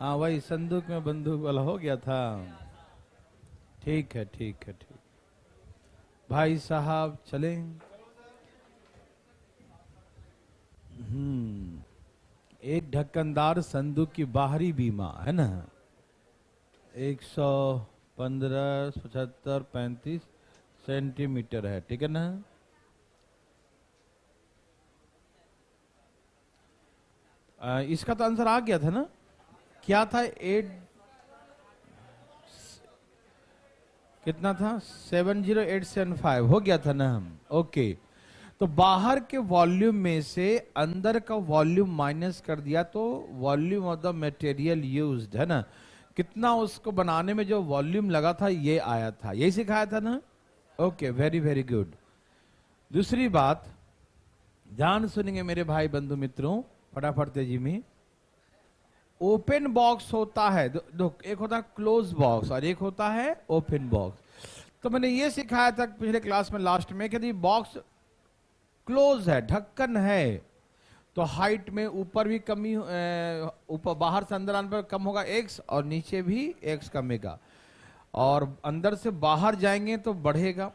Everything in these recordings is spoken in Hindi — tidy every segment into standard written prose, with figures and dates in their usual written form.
हाँ वही संदूक में बंदूक वाला हो गया था। ठीक है ठीक है ठीक। भाई साहब चलें। एक ढक्कनदार संदूक की बाहरी बीमा है ना 115 75 35 सेंटीमीटर है, ठीक है ना। इसका तो आंसर आ गया था ना, क्या था 8 कितना था 70875 हो गया था ना हम। ओके, तो बाहर के वॉल्यूम में से अंदर का वॉल्यूम माइनस कर दिया तो volume of the material used है ना, कितना उसको बनाने में जो वॉल्यूम लगा था ये आया था, यही सिखाया था ना। Okay very very good. दूसरी बात ध्यान सुनेंगे मेरे भाई बंधु मित्रों, फटाफट तेजी में। ओपन बॉक्स होता है एक होता है क्लोज बॉक्स और एक होता है ओपन बॉक्स। तो मैंने ये सिखाया था पिछले क्लास में लास्ट में कि यदि बॉक्स क्लोज है, ढक्कन है, तो हाइट में ऊपर भी कमी ऊपर बाहर से अंदर आने पर कम होगा x और नीचे भी x कमेगा, और अंदर से बाहर जाएंगे तो बढ़ेगा,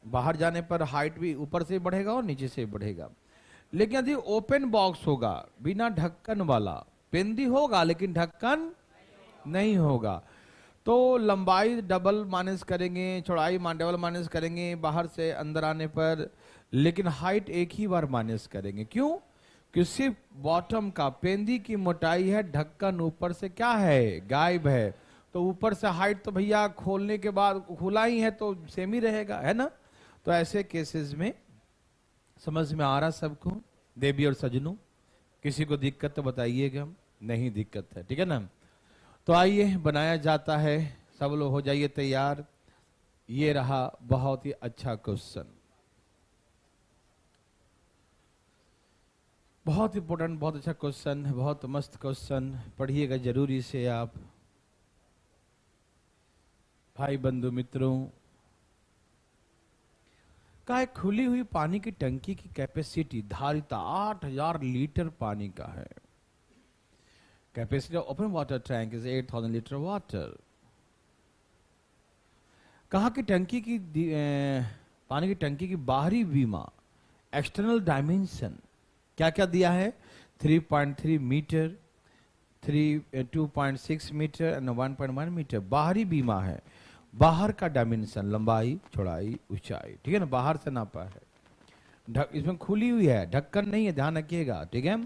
बाहर जाने पर हाइट भी ऊपर से बढ़ेगा और नीचे से बढ़ेगा। लेकिन यदि ओपन बॉक्स होगा बिना ढक्कन वाला, पेंदी होगा लेकिन ढक्कन नहीं होगा, तो लंबाई डबल माइनस करेंगे, चौड़ाई डबल माइनस करेंगे बाहर से अंदर आने पर, लेकिन हाइट एक ही बार माइनस करेंगे। क्यों? कि सिर्फ बॉटम का पेंदी की मोटाई है, ढक्कन ऊपर से क्या है गायब है, तो ऊपर से हाइट तो भैया खोलने के बाद खुला ही है तो सेम ही रहेगा, है ना। तो ऐसे केसेस में समझ में आ रहा सबको देवी और सजनों, किसी को दिक्कत तो बताइएगा, नहीं दिक्कत है, ठीक है ना। तो आइए बनाया जाता है, सब लोग हो जाइए तैयार। ये रहा बहुत ही अच्छा क्वेश्चन, बहुत इंपॉर्टेंट, बहुत अच्छा क्वेश्चन, बहुत मस्त क्वेश्चन, पढ़िएगा जरूरी से आप भाई बंधु मित्रों। का है खुली हुई पानी की टंकी की कैपेसिटी धारिता 8000 लीटर पानी का है। Capacity of open water tank is 8000 litre water. कहा कि टंकी की पानी की टंकी की बाहरी बीमा एक्सटर्नल डायमेंशन क्या क्या दिया है, 3.3 मीटर, 2.6 मीटर एंड 1.1 मीटर बाहरी बीमा है। बाहर का डायमेंशन लंबाई चौड़ाई ऊंचाई, ठीक है ना, बाहर से नापा है। इसमें खुली हुई है, ढक्कन नहीं है, ध्यान रखिएगा, ठीक है।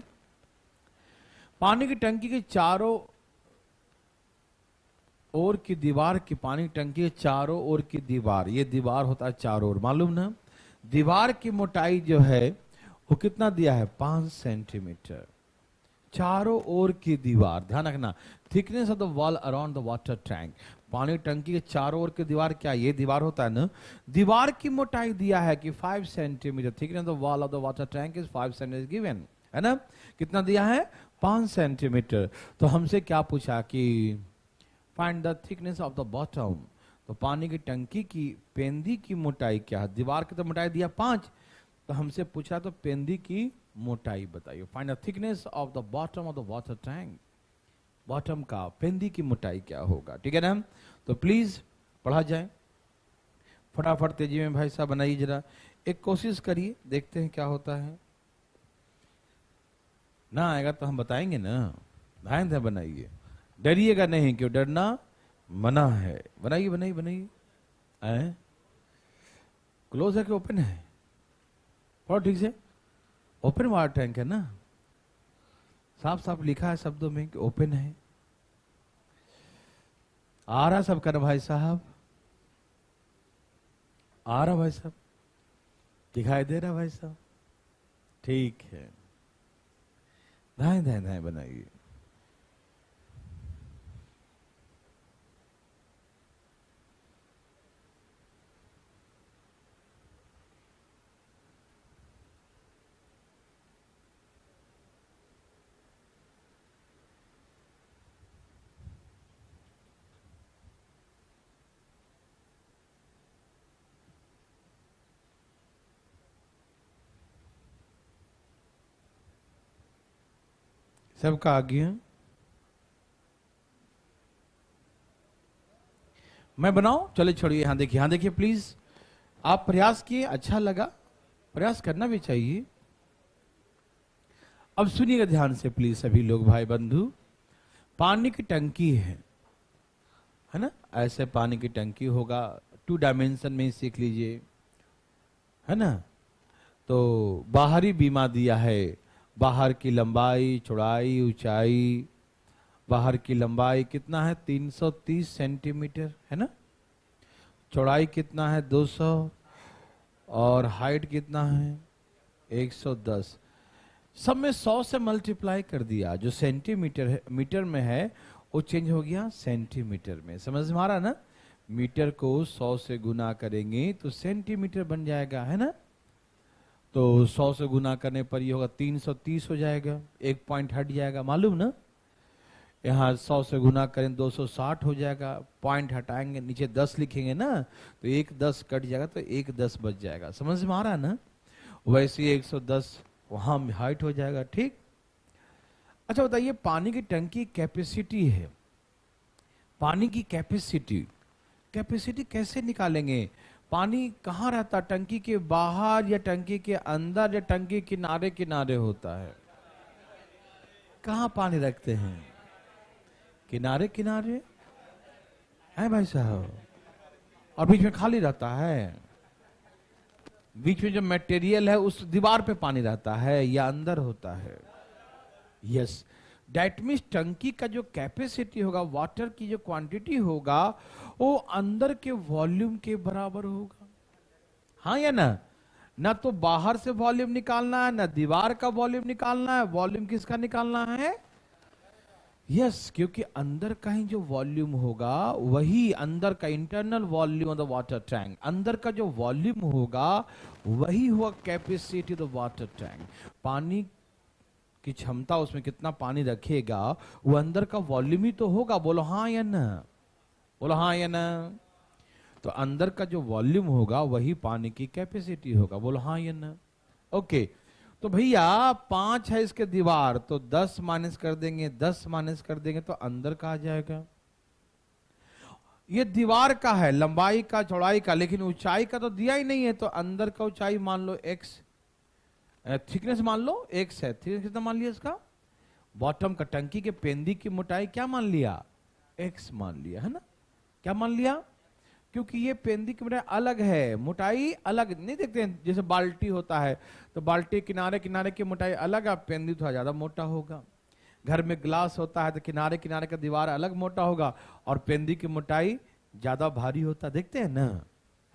पानी की टंकी के चारों ओर की दीवार की, पानी की टंकी के चारों ओर की दीवार, ये दीवार होता है चारों ओर, मालूम ना। दीवार की मोटाई जो है वो कितना दिया है 5 सेंटीमीटर, चारों ओर की दीवार, ध्यान रखना। Thickness of the wall around the water tank, पानी टंकी के चारों ओर की दीवार, क्या ये दीवार होता है ना, दीवार की मोटाई दिया है कि 5 centimetre, thickness of the wall of the water tank is 5 centimetre given, है ना। कितना दिया है 5 सेंटीमीटर। तो हमसे क्या पूछा कि find the thickness of the bottom, तो पानी की टंकी की पेंदी की मोटाई क्या है, दीवार की तो मोटाई दिया 5, तो हमसे पूछा तो पेंदी की मोटाई बताइए। Find the thickness of the bottom of the water tank, bottom का पेंदी की मोटाई क्या होगा, ठीक है ना। तो प्लीज पढ़ा जाए फटाफट तेजी में, भाई साहब बनाइए जरा, एक कोशिश करिए, देखते हैं क्या होता है। ना आएगा तो हम बताएंगे ना, ध्यान से बनाइए, डरिएगा नहीं, क्यों डरना मना है। बनाइए बनाइए बनाइए। क्लोज है कि ओपन है, पढ़ो ठीक से। ओपन वाटर टैंक है ना, साफ साफ लिखा है शब्दों में कि ओपन है। आ रहा सब कर भाई साहब, आ रहा भाई साहब, दिखाई दे रहा भाई साहब, ठीक है। धाए धाए धाए बनाइए। सबका आ गया, मैं बनाऊं? चले छोड़िए, यहां देखिए प्लीज। आप प्रयास किए, अच्छा लगा, प्रयास करना भी चाहिए। अब सुनिएगा ध्यान से प्लीज सभी लोग, भाई बंधु। पानी की टंकी है ना, ऐसे पानी की टंकी होगा, 2 डायमेंशन में ही सीख लीजिए, है ना। तो बाहरी बीमा दिया है, बाहर की लंबाई, चौड़ाई, ऊंचाई। बाहर की लंबाई कितना है? 330 सेंटीमीटर, है ना। चौड़ाई कितना है? 200। और हाइट कितना है? 110। सब में 100 से मल्टीप्लाई कर दिया, जो सेंटीमीटर है मीटर में है वो चेंज हो गया सेंटीमीटर में। समझ में आ रहा ना? मीटर को 100 से गुना करेंगे तो सेंटीमीटर बन जाएगा, है ना। तो 100 से गुना करने पर ये होगा 330 हो जाएगा, एक पॉइंट हट जाएगा, मालूम ना। यहाँ 100 से गुना करें 260 हो जाएगा, पॉइंट हटाएंगे, नीचे 10 लिखेंगे ना, तो एक 10 कट जाएगा, तो एक 10 बच जाएगा। समझ में आ रहा है ना? वैसे ही 110 वहां हाइट हो जाएगा, ठीक। अच्छा बताइए, पानी की टंकी कैपेसिटी है, पानी की कैपेसिटी, कैपेसिटी कैसे निकालेंगे? पानी कहाँ रहता? टंकी के बाहर या टंकी के अंदर या टंकी किनारे किनारे होता है? कहाँ पानी रखते हैं? किनारे किनारे है भाई साहब, और बीच में खाली रहता है। बीच में जो मटेरियल है उस दीवार पे पानी रहता है या अंदर होता है? यस, दैट मीन्स टंकी का जो कैपेसिटी होगा, वाटर की जो क्वांटिटी होगा, वो अंदर के वॉल्यूम के बराबर होगा। हाँ या ना? ना तो बाहर से वॉल्यूम निकालना है, ना दीवार का वॉल्यूम निकालना है। वॉल्यूम किसका निकालना है? यस, क्योंकि अंदर का ही जो वॉल्यूम होगा वही अंदर का internal volume of the water tank, अंदर का जो वॉल्यूम होगा वही हुआ capacity of the water tank. पानी की क्षमता, उसमें कितना पानी रखेगा, वो अंदर का वॉल्यूम ही तो होगा। बोलो हाँ या ना, बोलो हाँ या ना। तो अंदर का जो वॉल्यूम होगा वही पानी की कैपेसिटी होगा। बोलो हाँ या ना। ओके, तो भैया 5 है इसके दीवार, तो 10 माइनस कर देंगे, 10 माइनस कर देंगे तो अंदर का आ जाएगा। ये दीवार का है, लंबाई का, चौड़ाई का, लेकिन ऊंचाई का तो दिया ही नहीं है। तो अंदर का ऊंचाई मान लो x, थिकनेस मान लो x है। थिकनेस कितना मान लिया इसका? बॉटम का टंकी के पेंदी की मोटाई क्या मान लिया? x मान लिया, है ना। क्या मान लिया? क्योंकि ये पेंदी की मोटाई अलग है, मोटाई अलग नहीं। देखते हैं जैसे बाल्टी होता है, तो बाल्टी किनारे किनारे की मोटाई अलग है, पेंदी थोड़ा ज्यादा मोटा होगा। घर में ग्लास होता है तो किनारे किनारे का दीवार अलग मोटा होगा और पेंदी की मोटाई ज्यादा भारी होता, देखते हैं ना,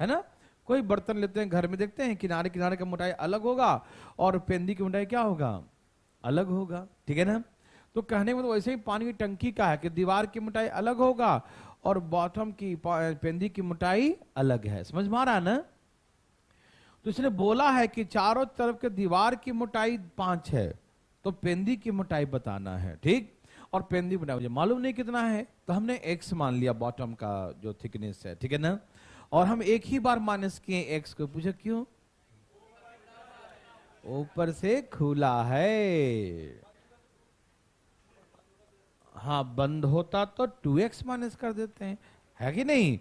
है ना। कोई बर्तन लेते हैं घर में, देखते हैं किनारे किनारे का मोटाई अलग होगा और पेंदी की मोटाई क्या होगा? अलग होगा, ठीक है ना। तो कहने में तो वैसे ही पानी की टंकी का है कि दीवार की मोटाई अलग होगा और बॉटम की पेंदी की मोटाई अलग है। समझ में आ रहा है ना? तो इसने बोला है कि चारों तरफ के दीवार की मोटाई 5 है, तो पेंदी की मोटाई बताना है, ठीक। और पेंदी मोटाई मुझे मालूम नहीं कितना है, तो हमने x मान लिया बॉटम का जो थिकनेस है, ठीक है ना। और हम एक ही बार माइनस किए x को, पूछे क्यों? ऊपर से खुला है। हाँ, बंद होता तो 2x माइनस कर देते हैं, है कि नहीं।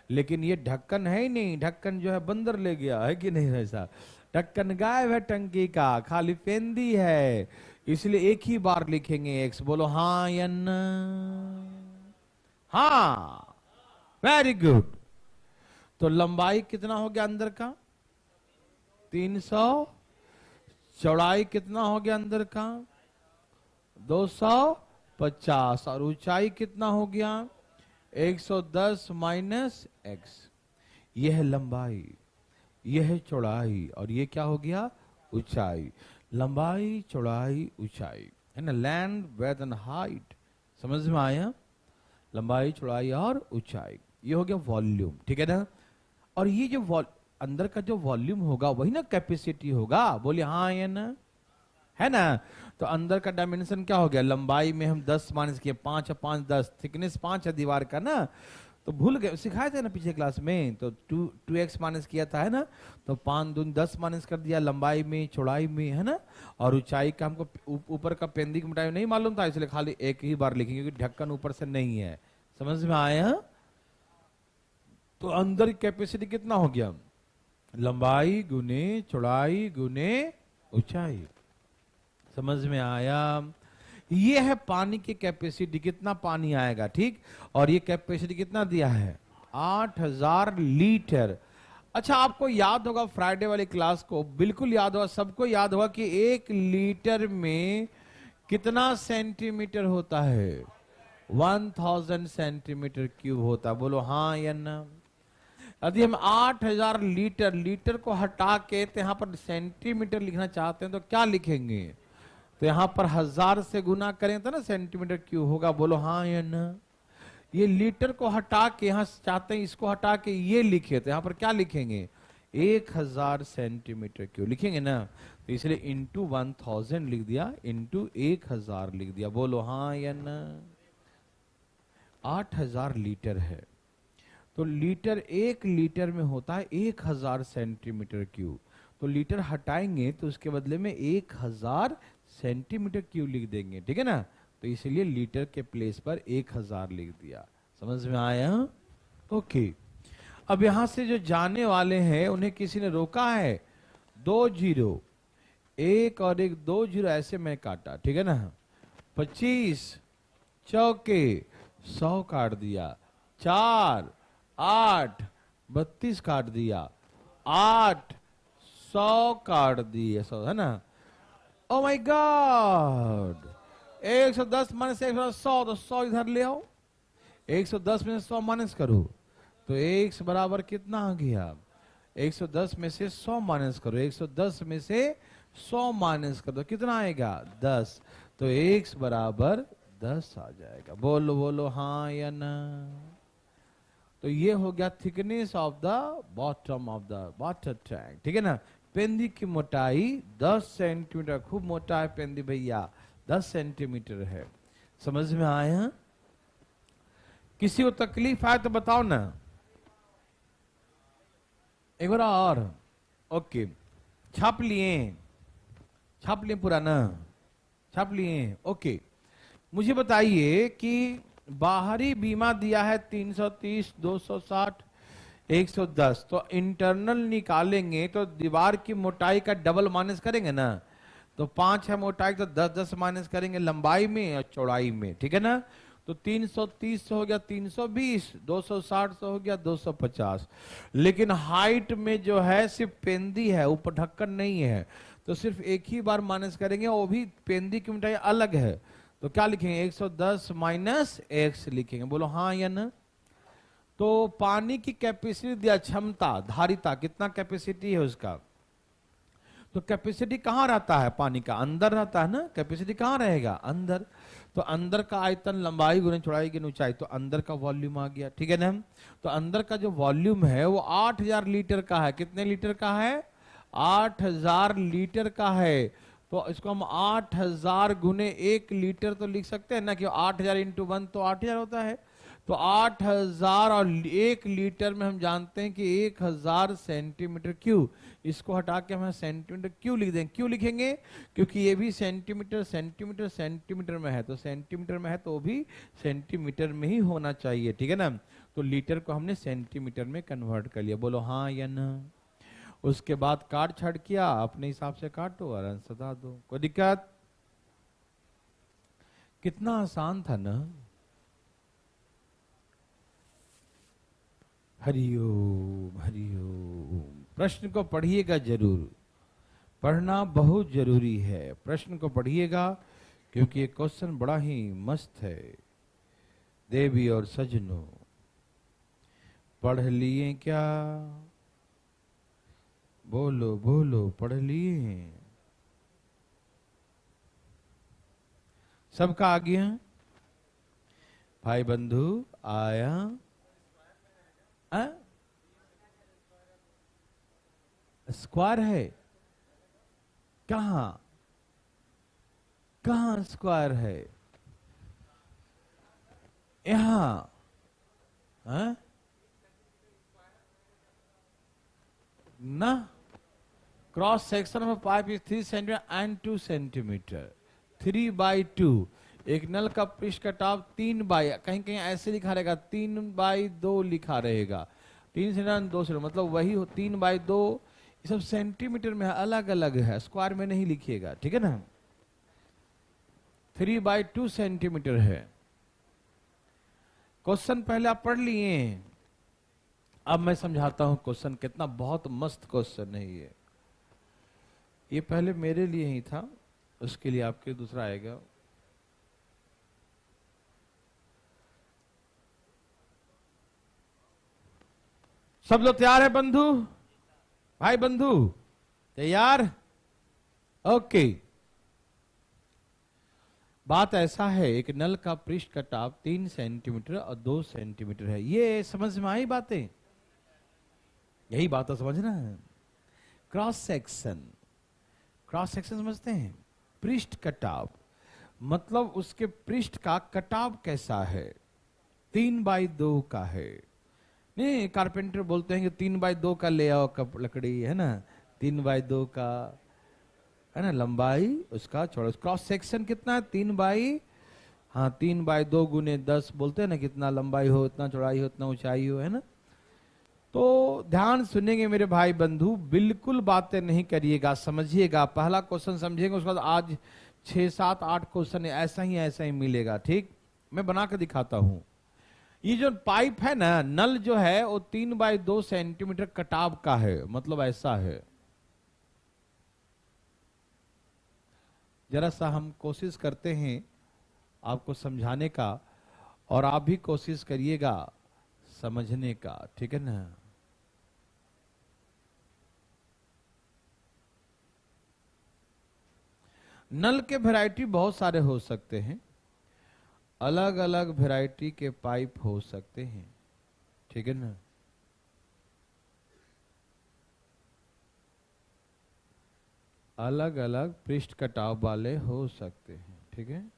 लेकिन ये ढक्कन है ही नहीं, ढक्कन जो है बंदर ले गया, है कि नहीं। वैसा ढक्कन गायब है टंकी का, खाली पेंदी है, इसलिए एक ही बार लिखेंगे x। बोलो हाँ या ना? हाँ, वेरी गुड। तो लंबाई कितना हो गया अंदर का? 300। चौड़ाई कितना हो गया अंदर का? 250। और ऊंचाई कितना हो गया? 110 माइनस x। यह है लंबाई, यह है चौड़ाई, और ये क्या हो गया? ऊंचाई। लंबाई, चौड़ाई, ऊंचाई, है ना। Length, breadth and height. समझ में आया? लंबाई, चौड़ाई और ऊंचाई, ये हो गया वॉल्यूम, ठीक है ना। और ये जो अंदर का जो वॉल्यूम होगा वही ना कैपेसिटी होगा। बोले हाँ या ना, है ना। तो अंदर का डायमेंशन क्या हो गया? लंबाई में हम 10 माइनस किए, 5 और 5 10, थिकनेस 5 है दीवार का ना, तो भूल गए, सिखाए थे ना पिछले क्लास में। तो 2x माइनस किया था, है ना। तो 5 दूनी 10 माइनस कर दिया लंबाई में, चौड़ाई में, है ना। और ऊंचाई का हमको ऊपर का पेंदी की मोटाई नहीं मालूम था, इसलिए खाली एक ही बार लिखेंगे क्योंकि ढक्कन ऊपर से नहीं है। समझ में आया? तो अंदर की कैपेसिटी कितना हो गया? लंबाई गुने चौड़ाई गुने ऊंचाई। समझ में आया? ये है पानी की कैपेसिटी, कितना पानी आएगा, ठीक। और ये कैपेसिटी कितना दिया है? 8000 लीटर। अच्छा, आपको याद होगा फ्राइडे वाली क्लास को, बिल्कुल याद होगा, सबको याद होगा कि 1 लीटर में कितना सेंटीमीटर होता है? 1000 सेंटीमीटर क्यूब होता है। बोलो हाँ या ना? यदि हम 8000 लीटर, लीटर को हटा के तो यहाँ पर सेंटीमीटर लिखना चाहते हैं तो क्या लिखेंगे? तो यहाँ पर 1000 से गुना करें तो ना सेंटीमीटर क्यूब होगा। बोलो हाँ या ना? ये लीटर को हटा के यहाँ चाहते हैं इसको हटा के ये लिखे तो यहाँ पर क्या लिखेंगे? 1000 सेंटीमीटर क्यूब लिखेंगे ना। तो इसलिए इंटू 1000 लिख दिया, इंटू 1000 लिख दिया। बोलो हाँ या ना? 8000 लीटर है तो लीटर, 1 लीटर में होता है 1000 सेंटीमीटर क्यूब। तो लीटर हटाएंगे तो उसके बदले में 1000 सेंटीमीटर क्यूब लिख देंगे, ठीक है ना। तो इसलिए लीटर के प्लेस पर 1000 लिख दिया। समझ में आया? ओके। अब यहां से जो जाने वाले हैं उन्हें किसी ने रोका है। 2 जीरो, 1 और 1, 2 जीरो ऐसे मैं काटा, ठीक है ना। 25 चौके 100 काट दिया, 4 8 32 काट दिया, 8 100 काट दिए, 100 है ना। ओ माय गॉड, 110 माइनस 100, तो 100 इधर ले आओ। 110 में से 100 माइनस करो तो x बराबर कितना आ गया? 110 में से 100 माइनस करो, 110 में से 100 माइनस कर दो, कितना आएगा? 10। तो x बराबर 10 आ जाएगा। बोलो बोलो हाँ या ना? तो ये हो गया thickness of the bottom of the water tank, ठीक है ना। पेंदी की मोटाई 10 सेंटीमीटर, खूब मोटा है पेंदी भैया, 10 सेंटीमीटर है। समझ में आया? किसी को तकलीफ आए तो बताओ ना एक बार और। ओके, छाप लिए? छाप लिए पूरा ना? छाप लिए? ओके। मुझे बताइए कि बाहरी बीमा दिया है 330, 260, 110। तो इंटरनल निकालेंगे तो दीवार की मोटाई का डबल माइनस करेंगे ना। तो 5 है मोटाई, तो 10 10 माइनस करेंगे लंबाई में और चौड़ाई में, ठीक है ना। तो 330 से हो गया 320, 260 से हो गया 250। लेकिन हाइट में जो है सिर्फ पेंदी है, ऊपर ढक्कन नहीं है, तो सिर्फ एक ही बार माइनस करेंगे, वो भी पेंदी की मोटाई अलग है। तो क्या लिखेंगे? 110 माइनस x लिखेंगे। बोलो हाँ या ना? तो पानी की कैपेसिटी दिया, क्षमता, धारिता, कितना कैपेसिटी है उसका। तो कैपेसिटी कहाँ रहता है पानी का? अंदर रहता है ना। कैपेसिटी कहाँ रहेगा? अंदर। तो अंदर का आयतन लंबाई गुने चौड़ाई की ऊंचाई, तो अंदर का वॉल्यूम आ गया, ठीक है ना। तो अंदर का जो वॉल्यूम है वो 8000 लीटर का है। कितने लीटर का है? 8000 लीटर का है। तो इसको हम 8000 गुने 1 लीटर तो लिख सकते हैं ना, कि 8000 इंटू 1 तो 8000 होता है। तो 8000 और 1 लीटर में हम जानते हैं कि 1000 सेंटीमीटर क्यूब। इसको हटा के हम सेंटीमीटर क्यूब लिख देंगे। क्यों लिखेंगे? क्योंकि ये भी सेंटीमीटर सेंटीमीटर सेंटीमीटर में है, तो सेंटीमीटर में है तो वो भी सेंटीमीटर में ही होना चाहिए, ठीक है ना। तो लीटर को हमने सेंटीमीटर में कन्वर्ट कर लिया। बोलो हाँ या ना? उसके बाद काट छाट किया, अपने हिसाब से काटो और आंसर बता दो। कोई दिक्कत? कितना आसान था ना। हरिओम हरिओम। प्रश्न को पढ़िएगा जरूर, पढ़ना बहुत जरूरी है। प्रश्न को पढ़िएगा क्योंकि ये क्वेश्चन बड़ा ही मस्त है। देवी और सजनों, पढ़ लिए क्या? बोलो बोलो, पढ़ लिए? सबका आ गया? भाई बंधु आया? स्क्वायर है? कहां कहां स्क्वायर है? यहां? ना, cross section of pipe is 3 centimetre and 2 centimetre, 3/2। एक नल का पृष्ठ कटाव 3 बाई, कहीं कहीं ऐसे लिखा रहेगा 3/2 लिखा रहेगा। 3 सेंटीमीटर 2 सेंटीमीटर, मतलब वही 3/2, ये सब सेंटीमीटर में अलग अलग है, स्क्वायर में नहीं लिखिएगा, ठीक है ना। 3/2 सेंटीमीटर है। क्वेश्चन पहले आप पढ़ लिए, अब मैं समझाता हूं क्वेश्चन। कितना बहुत मस्त क्वेश्चन है ये पहले मेरे लिए ही था, उसके लिए आपके दूसरा आएगा। सब लोग तैयार है बंधु, भाई बंधु तैयार? ओके। बात ऐसा है, एक नल का पृष्ठ कटाव 3 सेंटीमीटर और 2 सेंटीमीटर है। ये समझ में आई बातें? यही बात तो समझना है। क्रॉस सेक्शन, क्रॉस सेक्शन समझते हैं? पृष्ठ कटाव मतलब उसके पृष्ठ का कटाव कैसा है, 3/2 का है। नहीं, कारपेंटर बोलते हैं कि 3/2 का ले आओ लकड़ी, है ना, 3/2 का है ना लंबाई, उसका चौड़ा। क्रॉस सेक्शन कितना है? 3/2 गुने 10 बोलते हैं ना, कितना लंबाई हो इतना चौड़ाई हो इतना ऊंचाई हो, है ना। तो ध्यान सुनेंगे मेरे भाई बंधु, बिल्कुल बातें नहीं करिएगा, समझिएगा। पहला क्वेश्चन समझेंगे, उसके बाद आज 6, 7, 8 क्वेश्चन ऐसा ही मिलेगा, ठीक। मैं बना के दिखाता हूं। ये जो पाइप है ना, नल जो है वो 3/2 सेंटीमीटर कटाव का है, मतलब ऐसा है। जरा सा हम कोशिश करते हैं आपको समझाने का, और आप भी कोशिश करिएगा समझने का, ठीक है ना। नल के वैरायटी बहुत सारे हो सकते हैं, अलग अलग वैरायटी के पाइप हो सकते हैं, ठीक है ना। अलग अलग पृष्ठ कटाव वाले हो सकते हैं, ठीक है।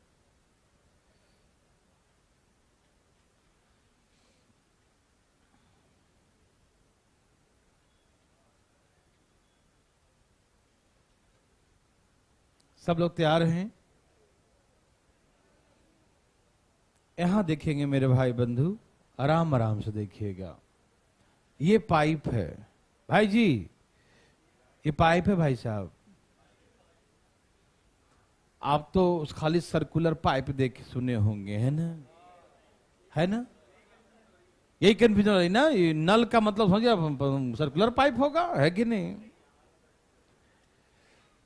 सब लोग तैयार हैं? यहां देखेंगे मेरे भाई बंधु, आराम आराम से देखिएगा। ये पाइप है भाई जी, ये पाइप है भाई साहब। आप तो खाली सर्कुलर पाइप देख सुने होंगे, है ना, है ना। यही कंफ्यूजन है ना, ये नल का मतलब समझिए सर्कुलर पाइप होगा, है कि नहीं।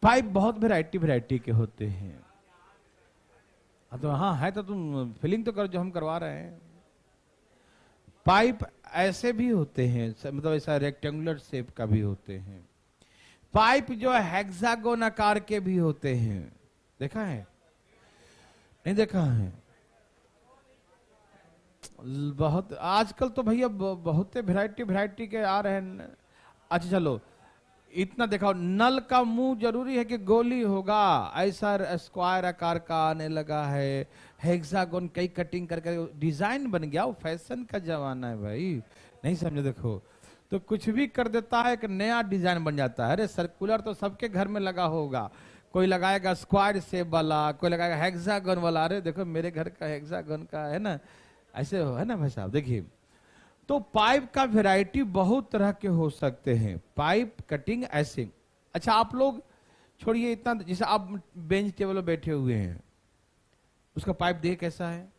पाइप बहुत वैरायटी के होते हैं। तो हाँ है, तो तुम फिलिंग तो करो जो हम करवा रहे हैं। पाइप ऐसे भी होते हैं, मतलब ऐसा रेक्टेंगुलर शेप का भी होते हैं। पाइप जो है हेक्सागोन आकार के भी होते हैं, देखा है? नहीं देखा है? बहुत आजकल तो भैया बहुत वैरायटी के आ रहे हैं। अच्छा चलो, इतना देखा, नल का मुंह जरूरी है कि गोली होगा, ऐसा स्क्वायर आकार का आने लगा है, हेक्सागोन कई कटिंग करके डिजाइन बन गया। वो फैशन का जमाना है भाई, नहीं समझे? देखो तो कुछ भी कर देता है, एक नया डिजाइन बन जाता है। अरे सर्कुलर तो सबके घर में लगा होगा, कोई लगाएगा स्क्वायर शेप वाला, कोई लगाएगा हेक्सागोन वाला। अरे देखो मेरे घर का हेक्सागोन का है ना, ऐसे है ना भाई साहब। देखिए, तो पाइप का वैरायटी बहुत तरह के हो सकते हैं, पाइप कटिंग ऐसे। अच्छा आप लोग छोड़िए इतना, जैसे आप बेंच टेबल पर बैठे हुए हैं, उसका पाइप देख कैसा है?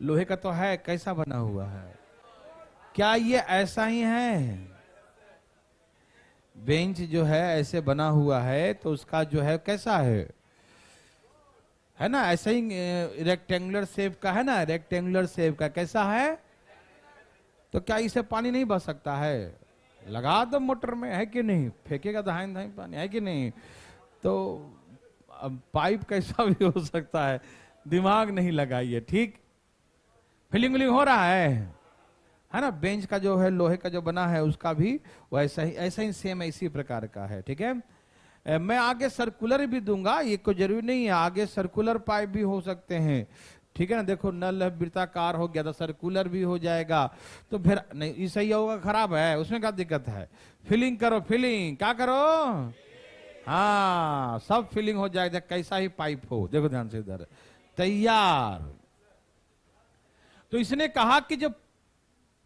लोहे का तो है, कैसा बना हुआ है? क्या ये ऐसा ही है? बेंच जो है ऐसे बना हुआ है, तो उसका जो है कैसा है ना, ऐसा ही रेक्टेंगुलर शेप का है ना, रेक्टेंगुलर शेप का कैसा है? तो क्या इसे पानी नहीं बह सकता है? लगा दो मोटर में, है कि नहीं, फेंकेगा धाइन धाइन पानी, है कि नहीं। तो अब पाइप कैसा भी हो सकता है, दिमाग नहीं लगाइए, ठीक। फिलिंग विलिंग हो रहा है ना। बेंच का जो है लोहे का जो बना है, उसका भी वो ऐसा ही सेम इसी प्रकार का है, ठीक है। मैं आगे सर्कुलर भी दूंगा, ये कोई जरूरी नहीं है, आगे सर्कुलर पाइप भी हो सकते हैं, ठीक है ना। देखो नल वृत्ताकार हो गया तो सर्कुलर भी हो जाएगा, तो फिर नहीं सही होगा, खराब है, उसमें क्या दिक्कत है? फिलिंग करो, फिलिंग क्या करो, हाँ सब फिलिंग हो जाएगा, कैसा ही पाइप हो। देखो ध्यान से इधर, तैयार। तो इसने कहा कि जब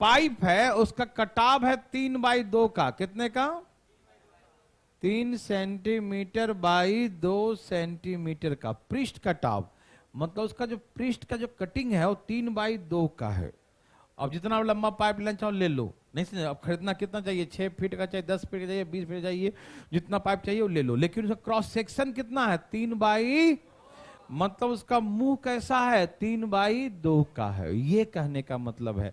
पाइप है उसका कटाव है 3/2 का, कितने का? 3 सेंटीमीटर बाई 2 सेंटीमीटर का पृष्ठ कटाव, मतलब उसका जो पृष्ठ का जो कटिंग है वो 3/2 का है। अब जितना लंबा पाइप लेना चाहो ले लो, नहीं समझे? अब खरीदना कितना चाहिए? 6 फीट का चाहिए, 10 फीट का चाहिए, 20 फीट का चाहिए, जितना पाइप चाहिए वो ले लो। लेकिन उसका क्रॉस सेक्शन कितना है? 3/, मतलब उसका मुंह कैसा है? 3/2 का है। ये कहने का मतलब है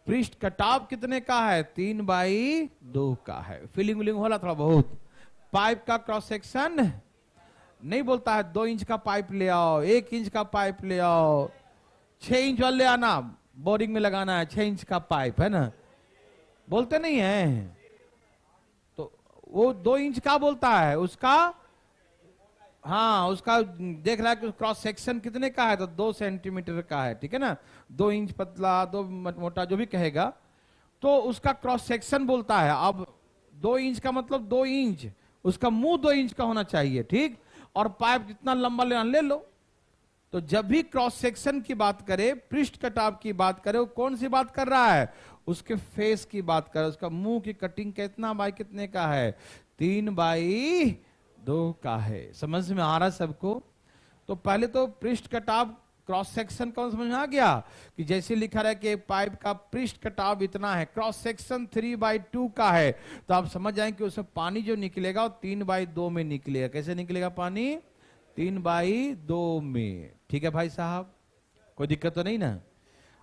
पृष्ठ कटाव कितने का है? 3/2 का है। फीलिंग विलिंग होला थोड़ा बहुत? पाइप का क्रॉस सेक्शन नहीं बोलता है 2 इंच का पाइप ले आओ, 1 इंच का पाइप ले आओ, 6 इंच वाले आना, बोरिंग में लगाना है 6 इंच का पाइप, है ना? बोलते नहीं है। तो वो 2 इंच का बोलता है उसका, हाँ उसका देख रहा है कि क्रॉस सेक्शन कितने का है, तो 2 सेंटीमीटर का है, ठीक है ना? 2 इंच पतला, 2 मोटा, जो भी कहेगा, तो उसका क्रॉस सेक्शन बोलता है। अब 2 इंच का मतलब 2 इंच, उसका मुंह 2 इंच का होना चाहिए, ठीक? और पाइप जितना लंबा लेना ले लो। तो जब भी क्रॉस सेक्शन की बात करे, पृष्ठ कटाव की बात करे, वो कौन सी बात कर रहा है? उसके फेस की बात कर, उसका मुंह की कटिंग कितना बाई कितने का है? 3/2 का है। समझ में आ रहा सबको? तो पहले तो पृष्ठ कटाव क्रॉस सेक्शन कौन समझ में आ गया कि जैसे लिखा रहा है कि पाइप का पृष्ठ कटाव इतना है, क्रॉस सेक्शन 3/2 का है, तो आप समझ जाएं कि उसमें पानी जो निकलेगा वो 3/2 में निकलेगा। कैसे निकलेगा पानी? 3/2 में। ठीक है भाई साहब, कोई दिक्कत तो नहीं ना?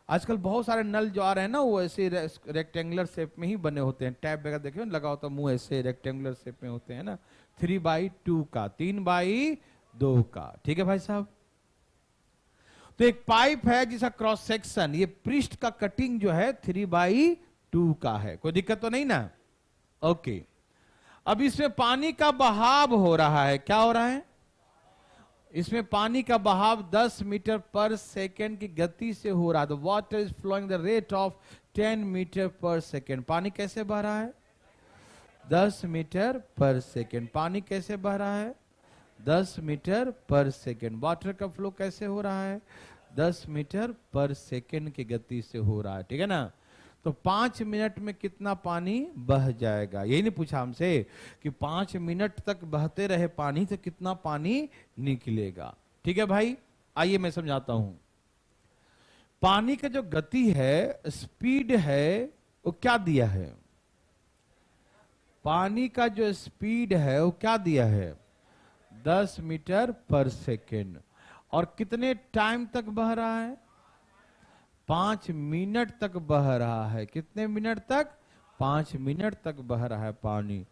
आजकल बहुत सारे नल जो आ रहे हैं ना वो ऐसे रेक्टेंगुलर शेप में ही बने होते हैं। टैप वगैरह देखिए लगा होता, मुंह ऐसे रेक्टेंगुलर शेप में होते हैं ना। 3/2 का, 3/2 का। ठीक है भाई साहब? तो एक पाइप है जिसका क्रॉस सेक्शन, ये पृष्ठ का कटिंग जो है 3/2 का है। कोई दिक्कत तो नहीं ना? ओके। अब इसमें पानी का बहाव हो रहा है। क्या हो रहा है? इसमें पानी का बहाव 10 मीटर पर सेकेंड की गति से हो रहा है। The water is flowing the rate of 10 metre पर सेकेंड। पानी कैसे बह रहा है? 10 मीटर पर सेकेंड। पानी कैसे बह रहा है? 10 मीटर पर सेकेंड। वाटर का फ्लो कैसे हो रहा है? 10 मीटर पर सेकेंड की गति से हो रहा है। ठीक है ना? तो 5 मिनट में कितना पानी बह जाएगा? यही नहीं पूछा हमसे कि 5 मिनट तक बहते रहे पानी तो कितना पानी निकलेगा। ठीक है भाई, आइए मैं समझाता हूं। पानी का जो गति है, स्पीड है, वो क्या दिया है? पानी का जो स्पीड है वो क्या दिया है? 10 मीटर पर सेकेंड। और कितने टाइम तक बह रहा है? 5 मिनट तक बह रहा है। कितने मिनट तक? 5 मिनट तक बह रहा है पानी।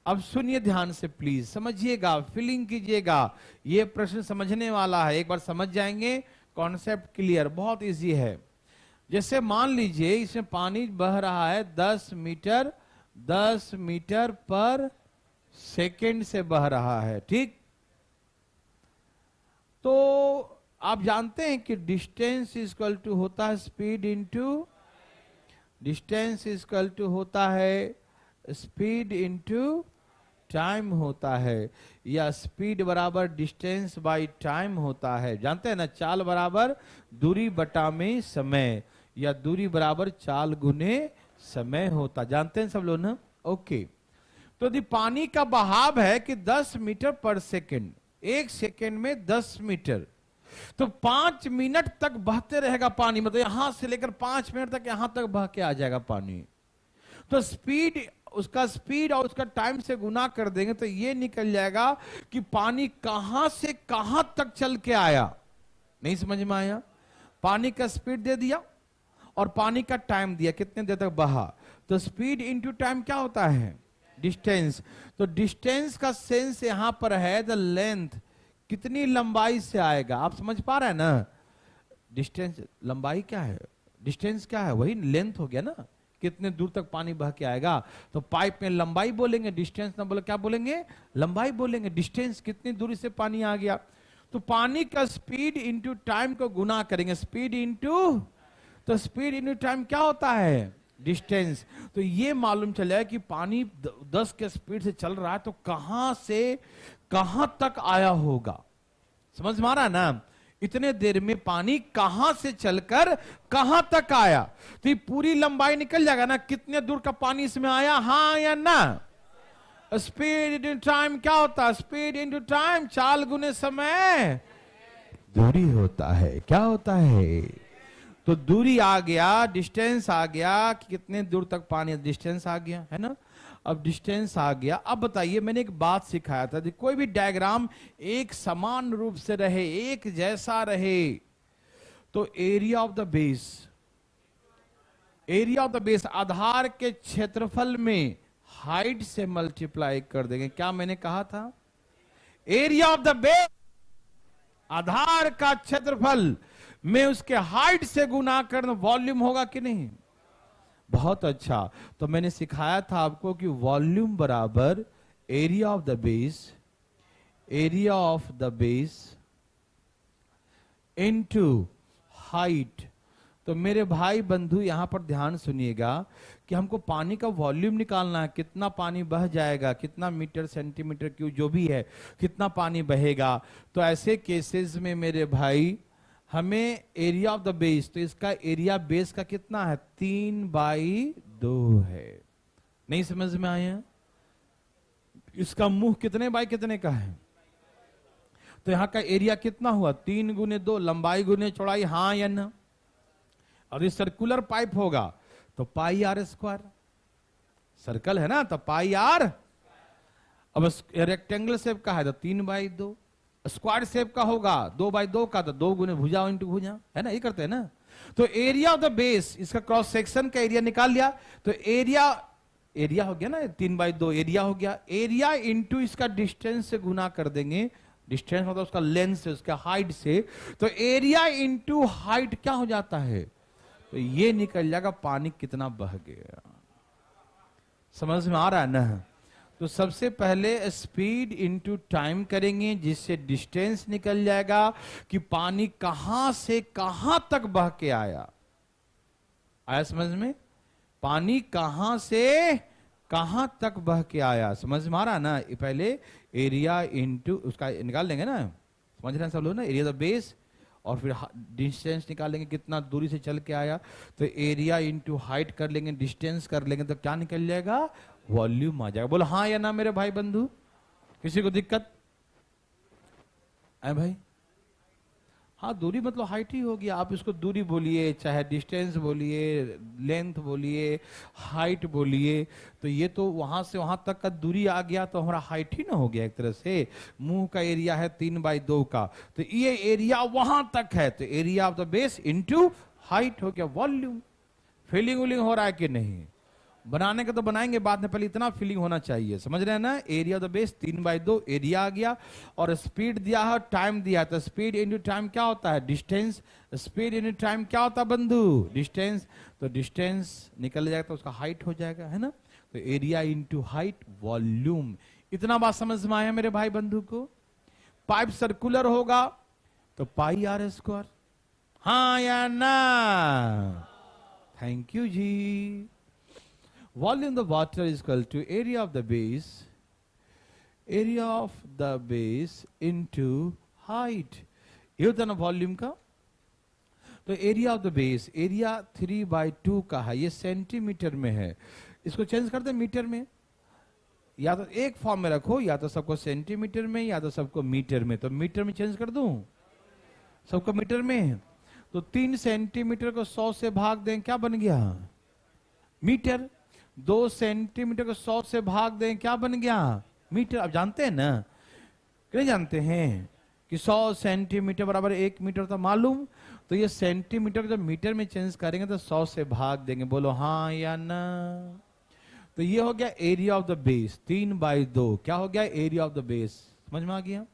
अब सुनिए ध्यान से प्लीज, समझिएगा, फीलिंग कीजिएगा। ये प्रश्न समझने वाला है, एक बार समझ जाएंगे, कॉन्सेप्ट क्लियर, बहुत इजी है। जैसे मान लीजिए इसमें पानी बह रहा है 10 मीटर पर सेकेंड से बह रहा है, ठीक? तो आप जानते हैं कि डिस्टेंस इक्वल टू होता है speed into, distance equal to होता है स्पीड इंटू टाइम होता है, या स्पीड बराबर डिस्टेंस बाय टाइम होता है। जानते हैं ना? चाल बराबर दूरी बटा में समय, या दूरी बराबर चाल गुने समय होता। जानते हैं सब लोग ना? ओके। तो यदि पानी का बहाव है कि 10 मीटर पर सेकेंड, 1 सेकेंड में 10 मीटर, तो 5 मिनट तक बहते रहेगा पानी। मतलब यहां से लेकर 5 मिनट तक यहां तक बह के आ जाएगा पानी। तो स्पीड, उसका स्पीड और उसका टाइम से गुना कर देंगे तो ये निकल जाएगा कि पानी कहां से कहां तक चल के आया। नहीं समझ में आया? पानी का स्पीड दे दिया और पानी का टाइम दिया, कितने देर तक बहा। तो स्पीड इंटू टाइम क्या होता है? डिस्टेंस। तो डिस्टेंस का सेंस यहां पर है द लेंथ, कितनी लंबाई से आएगा। आप समझ पा रहे हैं ना? डिस्टेंस, लंबाई क्या है, डिस्टेंस क्या है, वही लेंथ हो गया ना, कितने दूर तक पानी बह के आएगा। तो पाइप में लंबाई बोलेंगे, डिस्टेंस ना बोले क्या बोलेंगे? लंबाई बोलेंगे। डिस्टेंस कितनी दूरी से पानी आ गया। तो पानी का स्पीड इंटू टाइम को गुना करेंगे, स्पीड इंटू, तो स्पीड इंटू टाइम क्या होता है? डिस्टेंस। तो ये मालूम चला कि पानी 10 के स्पीड से चल रहा है तो कहां से कहां तक आया होगा। समझ में आ रहा है ना? इतने देर में पानी कहां से चलकर कहां तक आया, तो ये पूरी लंबाई निकल जाएगा ना, कितने दूर का पानी इसमें आया, हाँ या ना। स्पीड इनटू टाइम क्या होता है, स्पीड इनटू टाइम, चाल गुने समय दूरी होता है, क्या होता है। तो दूरी आ गया, डिस्टेंस आ गया कि कितने दूर तक पानी, डिस्टेंस आ गया है ना। अब डिस्टेंस आ गया, अब बताइए, मैंने एक बात सिखाया था, कोई भी डायग्राम एक समान रूप से रहे, एक जैसा रहे, तो area of the base, area of the base आधार के क्षेत्रफल में हाइट से मल्टीप्लाई कर देंगे। क्या मैंने कहा था, एरिया ऑफ द बेस आधार का क्षेत्रफल में उसके हाइट से गुना करना, वॉल्यूम होगा कि नहीं। बहुत अच्छा, तो मैंने सिखाया था आपको कि वॉल्यूम बराबर area of the base, area of the base into height. तो मेरे भाई बंधु यहां पर ध्यान सुनिएगा कि हमको पानी का वॉल्यूम निकालना है, कितना पानी बह जाएगा, कितना मीटर सेंटीमीटर क्यूब जो भी है, कितना पानी बहेगा। तो ऐसे केसेस में मेरे भाई हमें एरिया ऑफ द बेस, तो इसका एरिया बेस का कितना है, 3/2 है। नहीं समझ में आया, इसका मुंह कितने बाई कितने का है, तो यहां का एरिया कितना हुआ, 3 गुने 2, लंबाई गुने चौड़ाई, हाँ या ना। और ये सर्कुलर पाइप होगा तो पाई आर स्क्वायर, सर्कल है ना तो पाई आर। अब रेक्टेंगल शेप का है तो 3/2, स्क्वायर शेप का होगा 2/2 का तो 2 गुने भुजा इंटू भुजा, है ना, ये करते हैं ना। तो एरिया ऑफ द बेस, इसका क्रॉस सेक्शन का एरिया निकाल लिया, तो एरिया, एरिया हो गया ना 3/2 एरिया हो गया, एरिया इंटू इसका डिस्टेंस से गुना कर देंगे, डिस्टेंस मतलब उसका लेंथ से, उसका हाइट से, तो एरिया इंटू हाइट क्या हो जाता है, तो ये निकल जाएगा पानी कितना बह गया। समझ में आ रहा है ना। तो सबसे पहले स्पीड इंटू टाइम करेंगे, जिससे डिस्टेंस निकल जाएगा कि पानी कहां से कहां तक बह के आया। आया समझ में, पानी कहां से कहां तक बह के आया, समझ में आ रहा है ना। पहले एरिया इंटू उसका निकाल लेंगे ना, समझ रहे हैं सब लोग ना, एरिया द बेस, और फिर डिस्टेंस निकालेंगे कितना दूरी से चल के आया, तो एरिया इंटू हाइट कर लेंगे, डिस्टेंस कर लेंगे, तो क्या निकल जाएगा, वॉल्यूम आ जाएगा। बोलो हाँ या ना मेरे भाई बंधु, किसी को दिक्कत है भाई। हाँ, दूरी मतलब हाइट ही होगी, आप इसको दूरी बोलिए, चाहे डिस्टेंस बोलिए, लेंथ बोलिए, हाइट बोलिए, तो ये तो वहां से वहां तक का दूरी आ गया तो हमारा हाइट ही ना हो गया एक तरह से। मुंह का एरिया है 3/2 का, तो ये एरिया वहां तक है, तो area of the base into height हो गया वॉल्यूम। फीलिंग वूलिंग हो रहा है कि नहीं, बनाने का तो बनाएंगे बाद में, पहले इतना फीलिंग होना चाहिए, समझ रहे हैं ना। Area of the base 3/2 area आ गया, और स्पीड दिया है, टाइम दिया है, तो स्पीड इंटू टाइम क्या होता है, डिस्टेंस, स्पीड इंटू टाइम क्या होता है बंधु, डिस्टेंस, तो डिस्टेंस निकल जाएगा तो उसका हाइट हो जाएगा, है ना। तो एरिया इंटू हाइट वॉल्यूम, इतना बात समझ में आया मेरे भाई बंधु को। पाइप सर्कुलर होगा तो पाई आर स्क्वायर, हाँ या ना, थैंक यू जी। Volume of the water is equal to area of the base, area of the base into height। ये होता है ना वॉल्यूम का। तो area of the base, area 3/2 का है, ये सेंटीमीटर में है, इसको चेंज कर दे मीटर में, या तो एक फॉर्म में रखो, या तो सबको सेंटीमीटर में, या तो सबको मीटर में। तो मीटर में चेंज कर दूं, सबको मीटर में, तो 3 सेंटीमीटर को 100 से भाग दें, क्या बन गया, मीटर। 2 सेंटीमीटर को 100 से भाग दें, क्या बन गया, मीटर। अब जानते हैं ना, नहीं जानते हैं कि 100 सेंटीमीटर बराबर 1 मीटर, तो मालूम। तो ये सेंटीमीटर जब मीटर में चेंज करेंगे तो 100 से भाग देंगे, बोलो हाँ या ना। तो ये हो गया एरिया ऑफ द बेस 3/2, क्या हो गया, एरिया ऑफ द बेस, समझ में आ गया।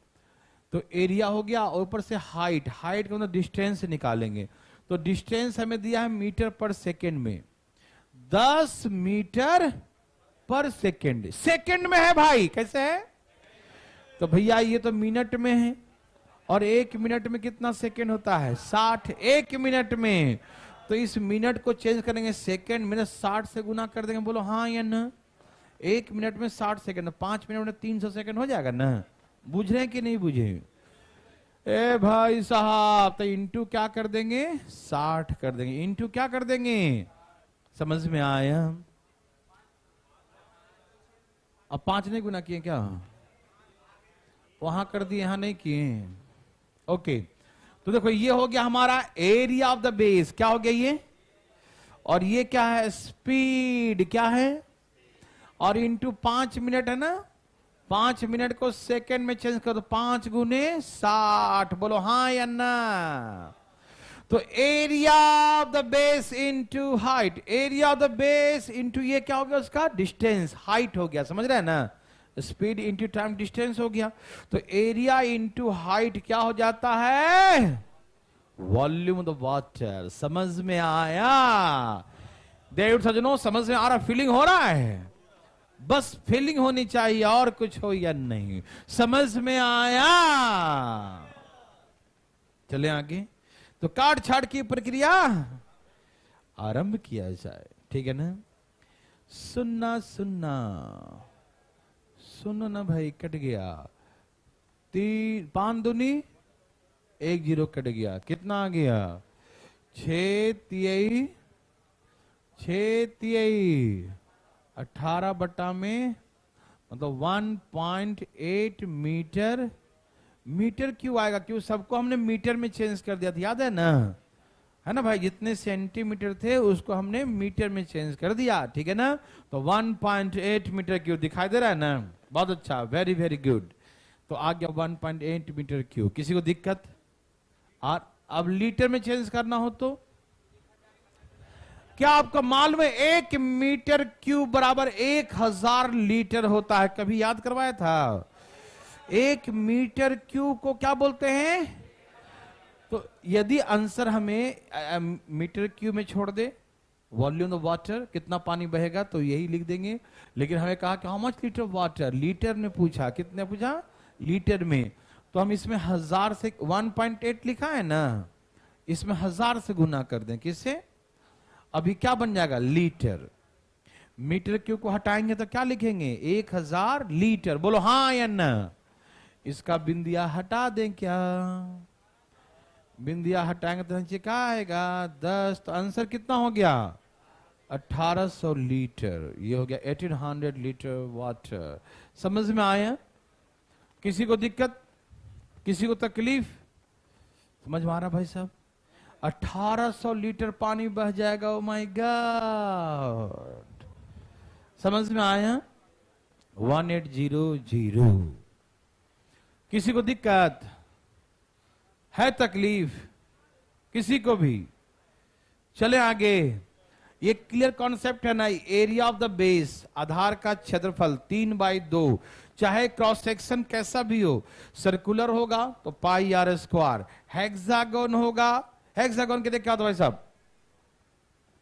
तो एरिया हो गया, और ऊपर से हाइट, हाइट का डिस्टेंस निकालेंगे, तो डिस्टेंस हमें दिया है मीटर पर सेकेंड में, 10 मीटर पर सेकेंड, सेकेंड में है भाई, कैसे है, तो भैया ये तो मिनट में है, और 1 मिनट में कितना सेकेंड होता है, 60, 1 मिनट में। तो इस मिनट को चेंज करेंगे सेकेंड, मिनट 60 से गुना कर देंगे, बोलो हाँ या ना। 1 मिनट में 60 सेकेंड, 5 मिनट में 300 सेकेंड हो जाएगा ना। बुझ रहे हैं कि नहीं बुझे, ए भाई साहब, तो इंटू क्या कर देंगे, 60 कर देंगे। इंटू क्या कर देंगे, समझ में आया? अब 5 नहीं गुना किए क्या, वहां कर दिए, यहां नहीं किए। ओके, तो देखो ये हो गया हमारा एरिया ऑफ द बेस, क्या हो गया ये, और ये क्या है, स्पीड क्या है, और इंटू 5 मिनट है ना, 5 मिनट को सेकंड में चेंज करो, 5 गुने 60, बोलो हाँ या ना। तो area of the base into height, area of the base into ये क्या हो गया, उसका डिस्टेंस, हाइट हो गया, समझ रहे हैं ना, स्पीड इंटू टाइम डिस्टेंस हो गया। तो एरिया इंटू हाइट क्या हो जाता है, वॉल्यूम ऑफ द वाटर। समझ में आया देव सजनों, समझ में आ रहा, फीलिंग हो रहा है, बस फीलिंग होनी चाहिए, और कुछ हो या नहीं। समझ में आया, चले आगे। तो काट छाट की प्रक्रिया आरंभ किया जाए, ठीक है ना। सुनना सुनना, सुनो ना भाई, कट गया 5 दूनी 1 0 कट गया, कितना आ गया 6 तिहाई 18 बटा में, मतलब 1.8 मीटर, मीटर क्यों आएगा, क्यों सबको हमने मीटर में चेंज कर दिया था, याद है ना, है ना भाई, जितने सेंटीमीटर थे उसको हमने मीटर में चेंज कर दिया, ठीक है ना। तो 1.8 मीटर क्यूब दिखाई दे रहा है ना, बहुत अच्छा, वेरी वेरी गुड। तो आ गया 1.8 मीटर क्यूब, किसी को दिक्कत? और अब लीटर में चेंज करना हो तो क्या आपको मालूम है 1 मीटर क्यूब बराबर 1000 लीटर होता है, कभी याद करवाया था? 1 मीटर क्यूब को क्या बोलते हैं? तो यदि आंसर हमें मीटर क्यूब में छोड़ दे, वॉल्यूम ऑफ वाटर कितना पानी बहेगा, तो यही लिख देंगे। लेकिन हमें कहा कि how much litre water, litre में पूछा, कितने पूछा, लीटर में। तो हम इसमें 1000 से 1.8 लिखा है ना, इसमें 1000 से गुना कर दें, किससे? अभी क्या बन जाएगा, लीटर। मीटर क्यूब को हटाएंगे तो क्या लिखेंगे, 1000 लीटर। बोलो हाँ या ना। इसका बिंदिया हटा दें क्या, बिंदिया हटाएंगे तो नीचे क्या आएगा 10, तो आंसर कितना हो गया 1800 लीटर, ये हो गया 1800 लीटर वाटर। समझ में आया? किसी को दिक्कत, किसी को तकलीफ? समझ में आ रहा भाई साहब? 1800 लीटर पानी बह जाएगा, ओ माय गॉड। समझ में आया? 1800। किसी को दिक्कत है, तकलीफ किसी को भी? चले आगे। ये क्लियर कॉन्सेप्ट है ना, एरिया ऑफ द बेस, आधार का क्षेत्रफल 3/2, चाहे क्रॉस सेक्शन कैसा भी हो, सर्कुलर होगा तो पाई आर स्क्वायर, हेक्सागोन होगा, हेक्सागोन के लिए क्या होता है भाई साहब,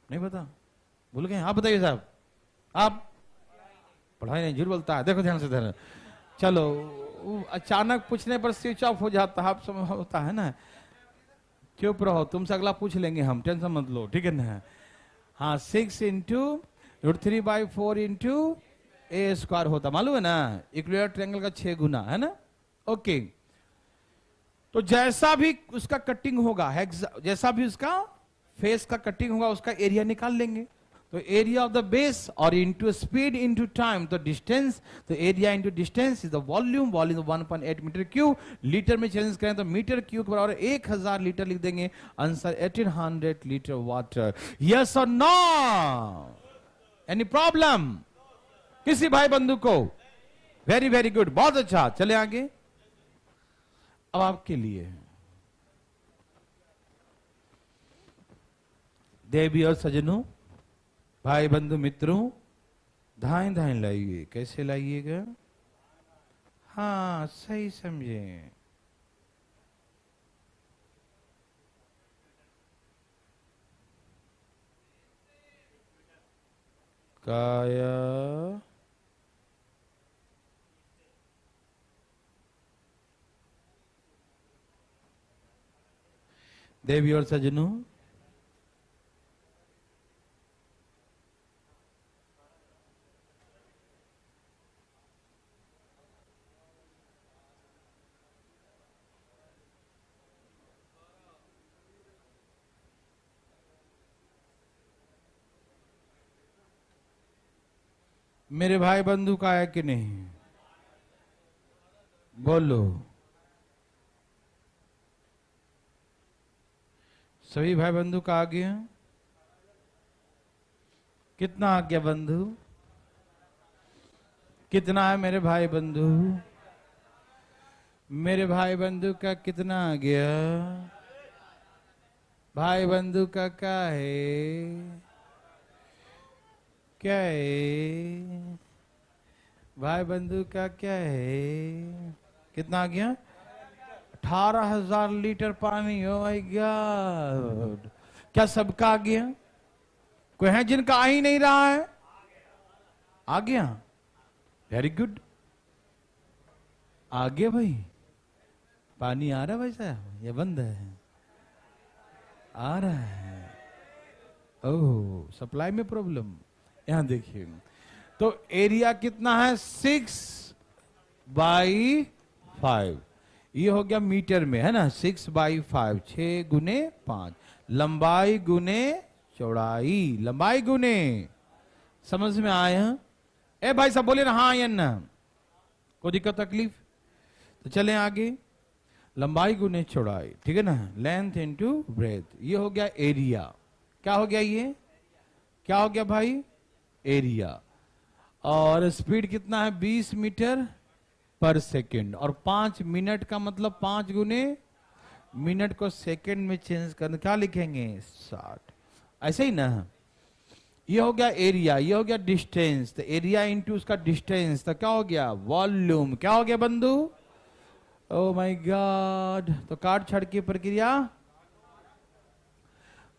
नहीं पता, भूल गए? आप बताइए साहब, आप पढ़ाई नहीं, झूठ बोलता है, देखो ध्यान से ध्यान। चलो, अचानक पूछने पर स्विच ऑफ हो जाता है, आप समझ होता है ना, चुप रहो, तुमसे अगला पूछ लेंगे हम, टेंशन मत लो, ठीक है ना। हाँ, 6 इंटू √3/4 इंटू ए स्क्वायर होता, मालूम है ना, इक्विलेटरल ट्रायंगल का 6 गुना, है ना। ओके, तो जैसा भी उसका कटिंग होगा, जैसा भी उसका फेस का कटिंग होगा, उसका एरिया निकाल लेंगे। तो एरिया ऑफ द बेस और इंटू स्पीड इंटू टाइम, तो डिस्टेंस, तो area into distance is the volume, volume 1.8 metre cube, litre में चेंज करें तो मीटर क्यूब बराबर 1000 लीटर लिख देंगे, आंसर 1800 लीटर वाटर। यस और नो? एनी प्रॉब्लम किसी भाई बंधु को? वेरी वेरी गुड, बहुत अच्छा। चले आगे। अब आपके लिए देवी और सजनों, भाई बंधु मित्रों, धाएं धाएं लाइए। कैसे लाइएगा? हाँ, सही समझे। काया देवी और सजनों, मेरे भाई बंधु का है कि नहीं? बोलो। सभी भाई बंधु का आ गया? कितना आ गया बंधु? कितना है मेरे भाई बंधु? मेरे भाई बंधु का कितना आ गया? भाई बंधु का क्या है? क्या है? भाई बंधु का क्या है? कितना आ गया? 18,000 लीटर पानी। ओ माय गॉड! क्या सबका आ गया? कोई है जिनका आ ही नहीं रहा है? आ गया? वेरी गुड, आ गया भाई। पानी आ रहा है भाई साहब या बंद है? आ रहा है। ओह, सप्लाई में प्रॉब्लम। यहां देखिए, तो एरिया कितना है? 6/5। ये हो गया मीटर में, है ना? 6/5, 6 गुने 5। लंबाई गुने चौड़ाई, लंबाई गुने, समझ में आया? ए भाई साहब बोले ना हाँ या ना? कोई दिक्कत तकलीफ? तो चलें आगे। लंबाई गुने चौड़ाई, ठीक है ना? Length into breadth. ये हो गया एरिया। क्या हो गया ये? क्या हो गया भाई? एरिया। और स्पीड कितना है? 20 मीटर पर सेकेंड। और 5 मिनट का मतलब 5 गुने मिनट को सेकेंड में चेंज करना, क्या लिखेंगे? 60। ऐसे ही ना? ये हो गया एरिया, ये हो गया डिस्टेंस। तो एरिया इंटू उसका डिस्टेंस, तो क्या हो गया? वॉल्यूम। क्या हो गया बंधु? ओ माय गॉड! तो काट छड़ की प्रक्रिया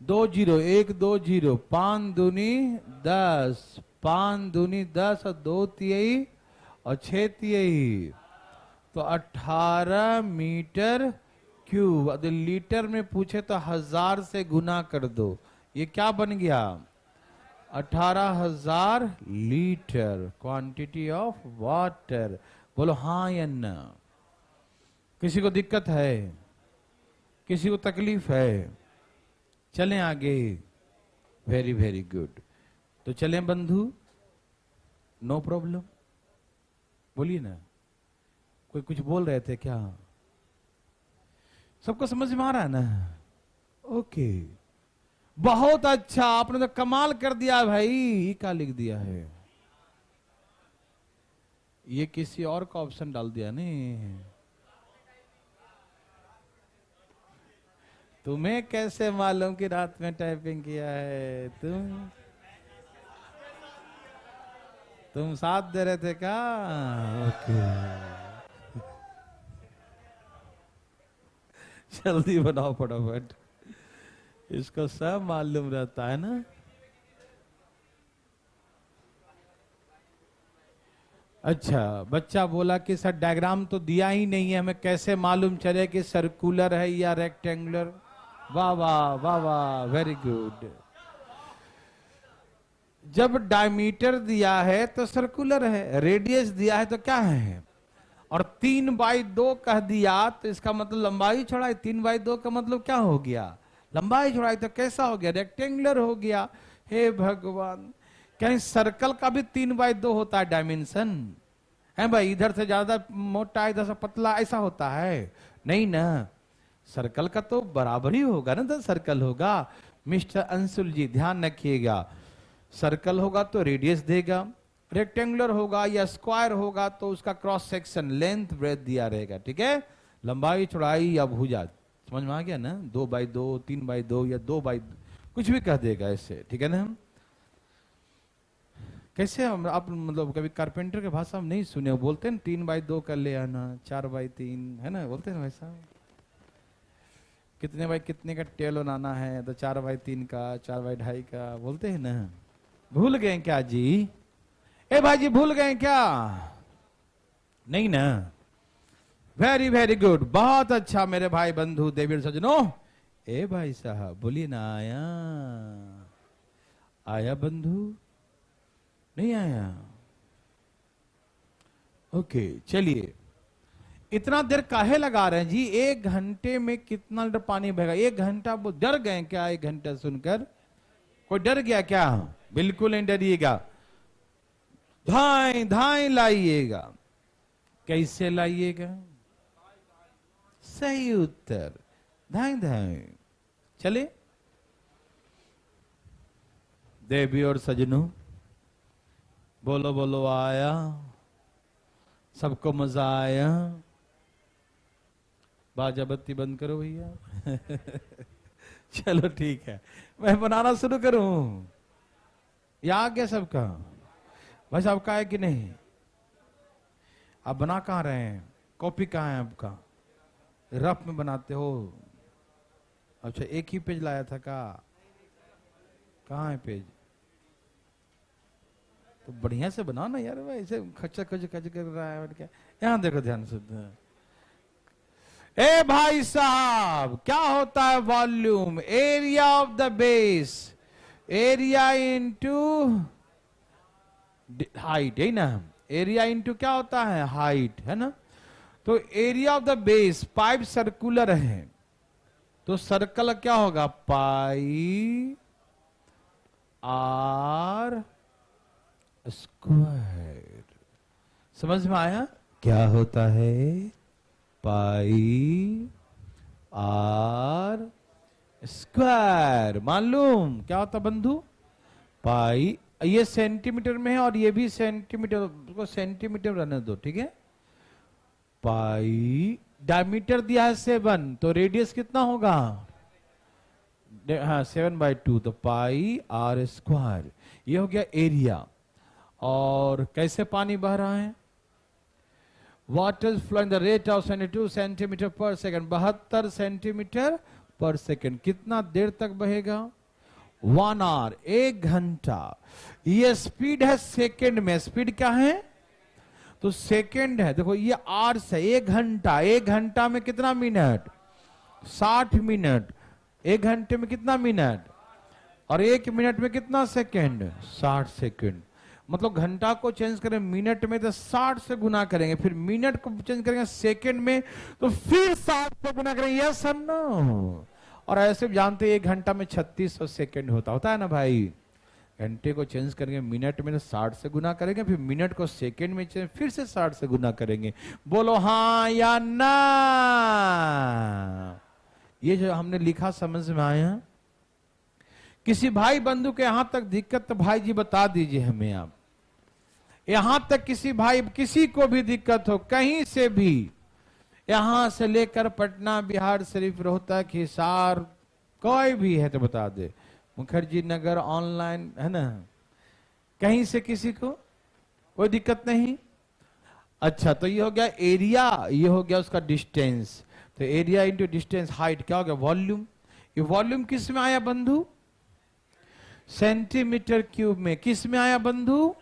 2 0 1 2 0, 5 दूनी 10, 5 दूनी 10 और 2 तिहाई और 6 तिहाई, तो 18 मीटर क्यूब। अब लीटर में पूछे तो 1000 से गुना कर दो। ये क्या बन गया? 18,000 लीटर क्वांटिटी ऑफ वाटर। बोलो हाँ या ना? किसी को दिक्कत है? किसी को तकलीफ है? चलें आगे। Very very good. तो चलें बंधु, नो प्रॉब्लम। बोलिए ना, कोई कुछ बोल रहे थे क्या? सबको समझ में आ रहा है ना? ओके, बहुत अच्छा, आपने तो कमाल कर दिया भाई। ये क्या लिख दिया है? ये किसी और का ऑप्शन डाल दिया नहीं? तुम्हें कैसे मालूम कि रात में टाइपिंग किया है? तुम साथ दे रहे थे क्या? ओके, जल्दी बनाओ फटाफट, इसको सब मालूम रहता है ना। अच्छा, बच्चा बोला कि सर डायग्राम तो दिया ही नहीं है, हमें कैसे मालूम चले कि सर्कुलर है या रेक्टेंगुलर? वाह वाह वाह वाह, वेरी गुड। जब डायमीटर दिया है तो सर्कुलर है, रेडियस दिया है तो क्या है? और 3/2 कह दिया तो इसका मतलब लंबाई चौड़ाई। 3/2 का मतलब क्या हो गया? लंबाई चौड़ाई। तो कैसा हो गया? रेक्टेंगुलर हो गया। हे भगवान, कहीं सर्कल का भी 3/2 होता है डायमेंशन? है भाई, इधर से ज्यादा मोटा इधर से पतला ऐसा होता है? नहीं ना, सर्कल का तो बराबर ही होगा ना। तो सर्कल होगा, मिस्टर अंशुल जी ध्यान रखिएगा, सर्कल होगा तो रेडियस देगा, रेक्टेंगुलर होगा या स्क्वायर होगा तो उसका क्रॉस सेक्शन लेंथ ब्रेथ दिया रहेगा। ठीक है, लंबाई चौड़ाई या भुजा, समझ में आ गया ना? 2/2, 3/2 या 2/2 कुछ भी कह देगा ऐसे, ठीक है ना? कैसे हम आप मतलब कभी कारपेंटर के भाषा में नहीं सुने, बोलते हैं 3/2 कर ले आना, 4/3, है ना? बोलते हैं वैसा। कितने बाई कितने का टेल बनाना है तो 4/3 का, 4/2 का, बोलते हैं ना? भूल गए क्या जी? ए भाई जी भूल गए क्या? नहीं ना? वेरी वेरी गुड, बहुत अच्छा मेरे भाई बंधु देवी सजनों। ए भाई साहब बोलिए ना, आया? आया बंधु? नहीं आया? ओके, चलिए, इतना देर काहे लगा रहे हैं जी? 1 घंटे में कितना लीटर पानी बहेगा? 1 घंटा, वो डर गए क्या 1 घंटा सुनकर? कोई डर गया क्या? बिल्कुल नहीं डरिएगा। धाई धाई लाइएगा। कैसे लाइएगा? सही उत्तर, धाई धाई। चले देवी और सजनों, बोलो बोलो आया, सबको मजा आया? बाजा बत्ती बंद करो भैया। चलो ठीक है, मैं बनाना शुरू करूं। या आ गया सबका? भाई साहब का है कि नहीं? आप बना कहाँ रहे हैं? कॉपी कहाँ है आपका? रफ में बनाते हो? अच्छा, एक ही पेज लाया था का? कहाँ है पेज? तो बढ़िया से बनाओ ना यार, भाई ऐसे खच खच खच कर रहा है क्या? यहाँ देखो ध्यान से। ए भाई साहब, क्या होता है volume? Area of the base, area into height, है ना? एरिया इंटू क्या होता है? हाइट, है ना? तो area of the base, pipe circular है तो सर्कल क्या होगा? पाई आर स्क्वायर। समझ में आया क्या होता है? पाई आर स्क्वायर। मालूम क्या होता बंधु? पाई, ये सेंटीमीटर में है और ये भी सेंटीमीटर, उसको सेंटीमीटर रहने दो, ठीक है? पाई, डायमीटर दिया है 7, तो रेडियस कितना होगा? हाँ 7/2, तो पाई आर स्क्वायर। ये हो गया एरिया। और कैसे पानी बह रहा है? Water flow in the rate of 72 centimetre पर सेकंड, 72 सेंटीमीटर पर सेकंड। कितना देर तक बहेगा? 1 आवर, 1 घंटा। ये स्पीड है सेकंड में। स्पीड क्या है? तो सेकंड है, देखो ये आवर्स है। 1 घंटा, 1 घंटा में कितना मिनट? 60 मिनट। 1 घंटे में कितना मिनट? और 1 मिनट में कितना सेकंड? 60 सेकंड। मतलब घंटा को चेंज करें मिनट में तो 60 से गुना करेंगे, फिर मिनट को चेंज करेंगे सेकंड में तो फिर 60 से गुना करेंगे। यस और नो? और ऐसे जानते हैं 1 घंटा में 3600 सेकंड होता है ना भाई? घंटे को चेंज करेंगे मिनट में तो 60 से गुना करेंगे, फिर मिनट को सेकंड में चेंज फिर से 60 से गुना करेंगे। बोलो हाँ या ना? ये जो हमने लिखा समझ में आया? किसी भाई बंधु के यहां तक दिक्कत तो भाई जी बता दीजिए हमें आप। यहां तक किसी भाई, किसी को भी दिक्कत हो कहीं से भी, यहां से लेकर पटना, बिहार शरीफ, रोहतक, हिसार, कोई भी है तो बता दे। मुखर्जी नगर ऑनलाइन, है ना? कहीं से किसी को कोई दिक्कत नहीं? अच्छा, तो ये हो गया एरिया, ये हो गया उसका डिस्टेंस। तो एरिया इंटू डिस्टेंस, हाइट क्या हो गया? वॉल्यूम। ये वॉल्यूम किस में आया बंधु? सेंटीमीटर क्यूब में। किस में आया बंधु?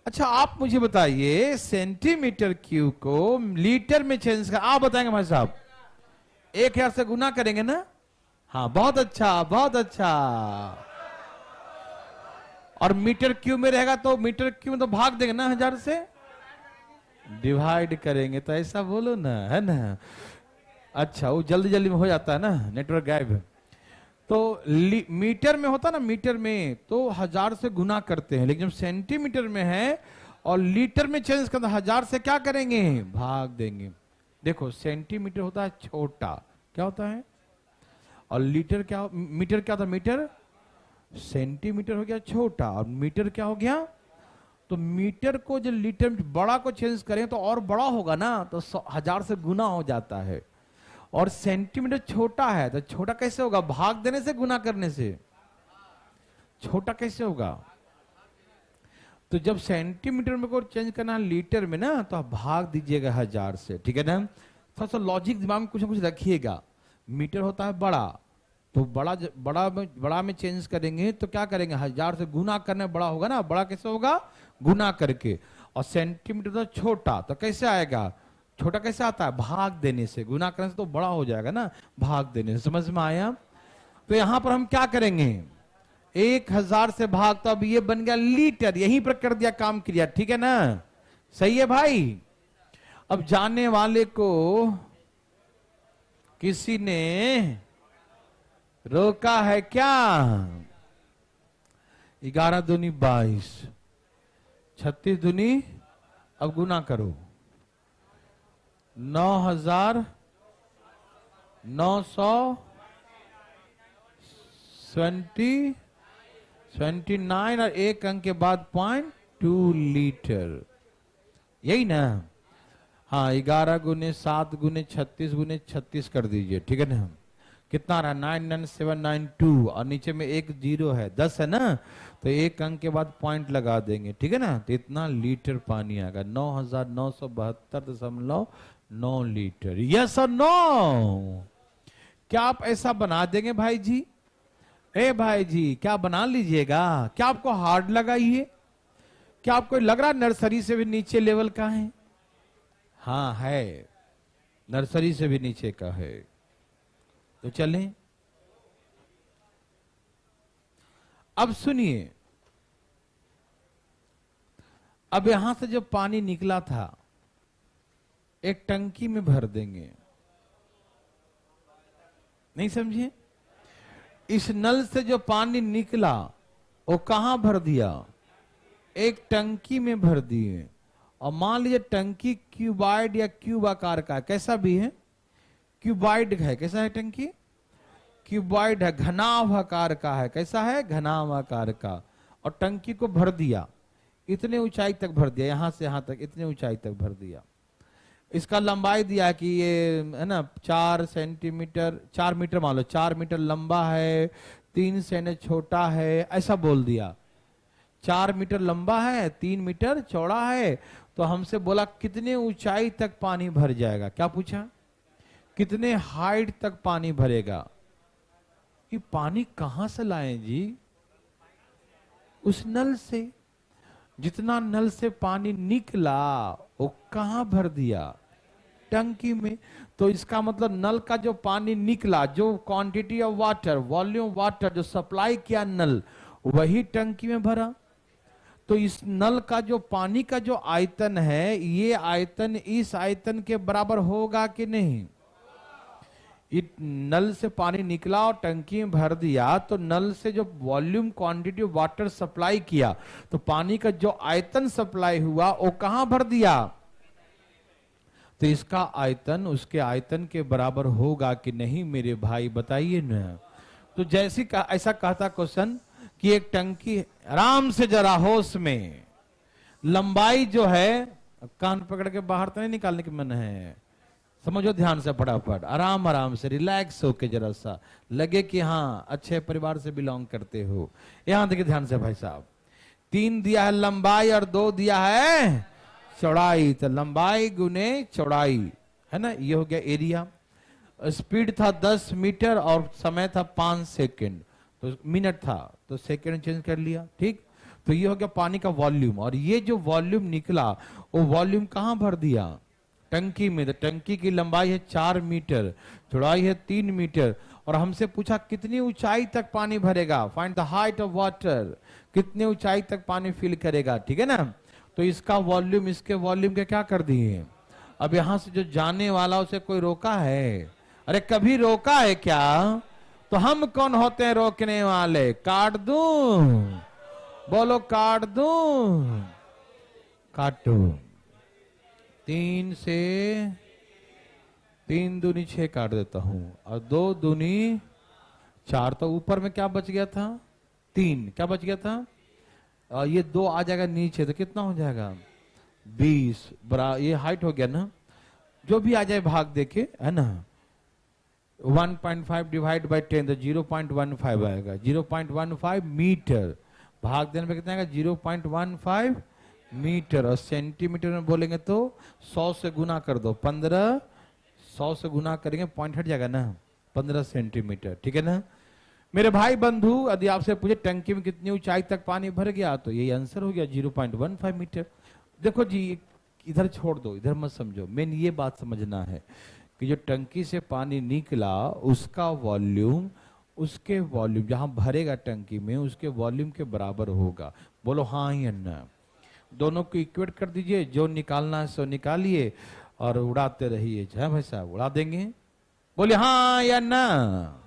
अच्छा, आप मुझे बताइए सेंटीमीटर क्यूब को लीटर में चेंज कर, आप बताएंगे भाई साहब? 1000 से गुना करेंगे ना? हाँ, बहुत अच्छा, बहुत अच्छा। और मीटर क्यूब में रहेगा तो मीटर क्यूब में तो भाग देंगे ना 1000 से? डिवाइड करेंगे, तो ऐसा बोलो ना, है ना? अच्छा, वो जल्दी जल्दी में हो जाता है ना, नेटवर्क गायब है। तो मीटर में होता ना, मीटर में तो 1000 से गुना करते हैं, लेकिन जब सेंटीमीटर में है और लीटर में चेंज करते 1000 से क्या करेंगे? भाग देंगे। देखो सेंटीमीटर होता है छोटा, क्या होता है? और लीटर क्या, मीटर क्या होता है? मीटर। सेंटीमीटर हो गया छोटा और मीटर क्या हो गया? तो मीटर को जो लीटर में बड़ा को चेंज करें तो और बड़ा होगा ना, तो 1000 से गुना हो जाता है। और सेंटीमीटर छोटा है तो छोटा कैसे होगा? भाग देने से, गुना करने से? छोटा कैसे होगा? तो जब सेंटीमीटर में को चेंज करना है लीटर में ना, तो आप भाग दीजिएगा 1000 से, ठीक है ना? थोड़ा सा लॉजिक दिमाग में कुछ ना कुछ रखिएगा। मीटर होता है बड़ा, तो बड़ा में चेंज करेंगे तो क्या करेंगे? 1000 से गुना करने, बड़ा होगा ना? बड़ा कैसे होगा? गुना करके। और सेंटीमीटर तो छोटा, तो कैसे आएगा? छोटा कैसे आता है? भाग देने से। गुना करने से तो बड़ा हो जाएगा ना, भाग देने से। समझ में आया? तो यहां पर हम क्या करेंगे? 1000 से भाग, तो अब ये बन गया लीटर, यहीं पर कर दिया काम क्रिया, ठीक है ना? सही है भाई? अब जाने वाले को किसी ने रोका है क्या? 11 दूनी 22, 36 दूनी, अब गुना करो, 9,929 और एक अंक के बाद 0.2 लीटर, यही ना। हाँ, 11 गुने 7 गुने 36 गुने 36 कर दीजिए, ठीक है ना। कितना रहा, 99792 और नीचे में एक जीरो है, 10 है ना, तो एक अंक के बाद पॉइंट लगा देंगे, ठीक है ना। तो इतना लीटर पानी आएगा, 9,972.9 लीटर। यस और नो? क्या आप ऐसा बना देंगे भाई जी? ए भाई जी, क्या बना लीजिएगा? क्या आपको हार्ड लगा ये? क्या आपको लग रहा नर्सरी से भी नीचे लेवल का है? हाँ है, नर्सरी से भी नीचे का है। तो चलें, अब सुनिए, अब यहां से जो पानी निकला था एक टंकी में भर देंगे, नहीं समझे? इस नल से जो पानी निकला वो कहां भर दिया? एक टंकी में भर दिए। और मान लीजिए टंकी क्यूबाइड या क्यूब आकार का है, कैसा भी है, क्यूबाइड है, कैसा है टंकी? क्यूबाइड है, घनाभ आकार का है, कैसा है? घनाभ आकार का। और टंकी को भर दिया, इतने ऊंचाई तक भर दिया, यहां से यहां तक इतने ऊंचाई तक भर दिया। इसका लंबाई दिया कि ये है ना 4 सेंटीमीटर, 4 मीटर मान लो, 4 मीटर लंबा है, 3 सेंट छोटा है, ऐसा बोल दिया। 4 मीटर लंबा है, 3 मीटर चौड़ा है। तो हमसे बोला कितने ऊंचाई तक पानी भर जाएगा, क्या पूछा? कितने हाइट तक पानी भरेगा? ये पानी कहां से लाएं जी? उस नल से। जितना नल से पानी निकला वो कहां भर दिया? टंकी में। तो इसका मतलब नल का जो पानी निकला, जो quantity of water, volume water जो सप्लाई किया नल, वही टंकी में भरा। तो इस नल का जो पानी का जो आयतन है, ये आयतन इस आयतन के बराबर होगा कि नहीं? नल से पानी निकला और टंकी में भर दिया, तो नल से जो वॉल्यूम क्वांटिटी वाटर सप्लाई किया, तो पानी का जो आयतन सप्लाई हुआ वो कहां भर दिया? तो इसका आयतन उसके आयतन के बराबर होगा कि नहीं मेरे भाई, बताइए ना। तो जैसे ऐसा कहता क्वेश्चन कि एक टंकी, आराम से जरा होश में, लंबाई जो है, कान पकड़ के बाहर तो नहीं निकालने की मन है, समझो ध्यान से, फटाफट आराम आराम से रिलैक्स होके, जरा सा लगे कि हाँ अच्छे परिवार से बिलोंग करते हो। यहां देखिए ध्यान से भाई साहब, 3 दिया है लंबाई और 2 दिया है चौड़ाई। तो लंबाई गुने चौड़ाई है ना, ये हो गया एरिया। स्पीड था 10 मीटर और समय था 5 सेकेंड, तो मिनट था तो सेकेंड चेंज कर लिया, ठीक। तो ये हो गया पानी का वॉल्यूम। और ये जो वॉल्यूम निकला वो वॉल्यूम कहां भर दिया? टंकी में। तो टंकी की लंबाई है 4 मीटर, चौड़ाई है 3 मीटर। और हमसे पूछा कितनी ऊंचाई तक पानी भरेगा, find the height of water, कितनी ऊंचाई तक पानी फिल करेगा, ठीक है ना। तो इसका वॉल्यूम इसके वॉल्यूम के क्या कर दिए? अब यहां से जो जाने वाला उसे कोई रोका है? अरे कभी रोका है क्या? तो हम कौन होते हैं रोकने वाले? काट दूं? बोलो काट दूं? काटो। 3 से 3 दूनी 6 काट देता हूं, और 2 दूनी 4। तो ऊपर में क्या बच गया था? 3। क्या बच गया था? और ये 2 आ जाएगा नीचे, तो कितना हो जाएगा? 20 बरा, ये हाइट हो गया ना। जो भी आ जाए भाग देखे, है ना। 1.5 डिवाइड बाई 10 तो 0.15 आएगा। 0.15 मीटर भाग देने में कितना आएगा? 0.15 मीटर। और सेंटीमीटर में बोलेंगे तो 100 से गुना कर दो, 15, 100 से गुना करेंगे पॉइंट हट जाएगा ना, 15 सेंटीमीटर, ठीक है ना। मेरे भाई बंधु, यदि आपसे पूछे टंकी में कितनी ऊंचाई तक पानी भर गया, तो यही आंसर हो गया 0.15 मीटर। देखो जी, इधर छोड़ दो, इधर मत समझो, मेन ये बात समझना है कि जो टंकी से पानी निकला उसका वॉल्यूम उसके वॉल्यूम जहां भरेगा टंकी में उसके वॉल्यूम के बराबर होगा। बोलो हाँ या ना। दोनों को इक्वेट कर दीजिए, जो निकालना है सो निकालिए और उड़ाते रहिए। है भाई साहब, उड़ा देंगे। बोले हाँ या ना।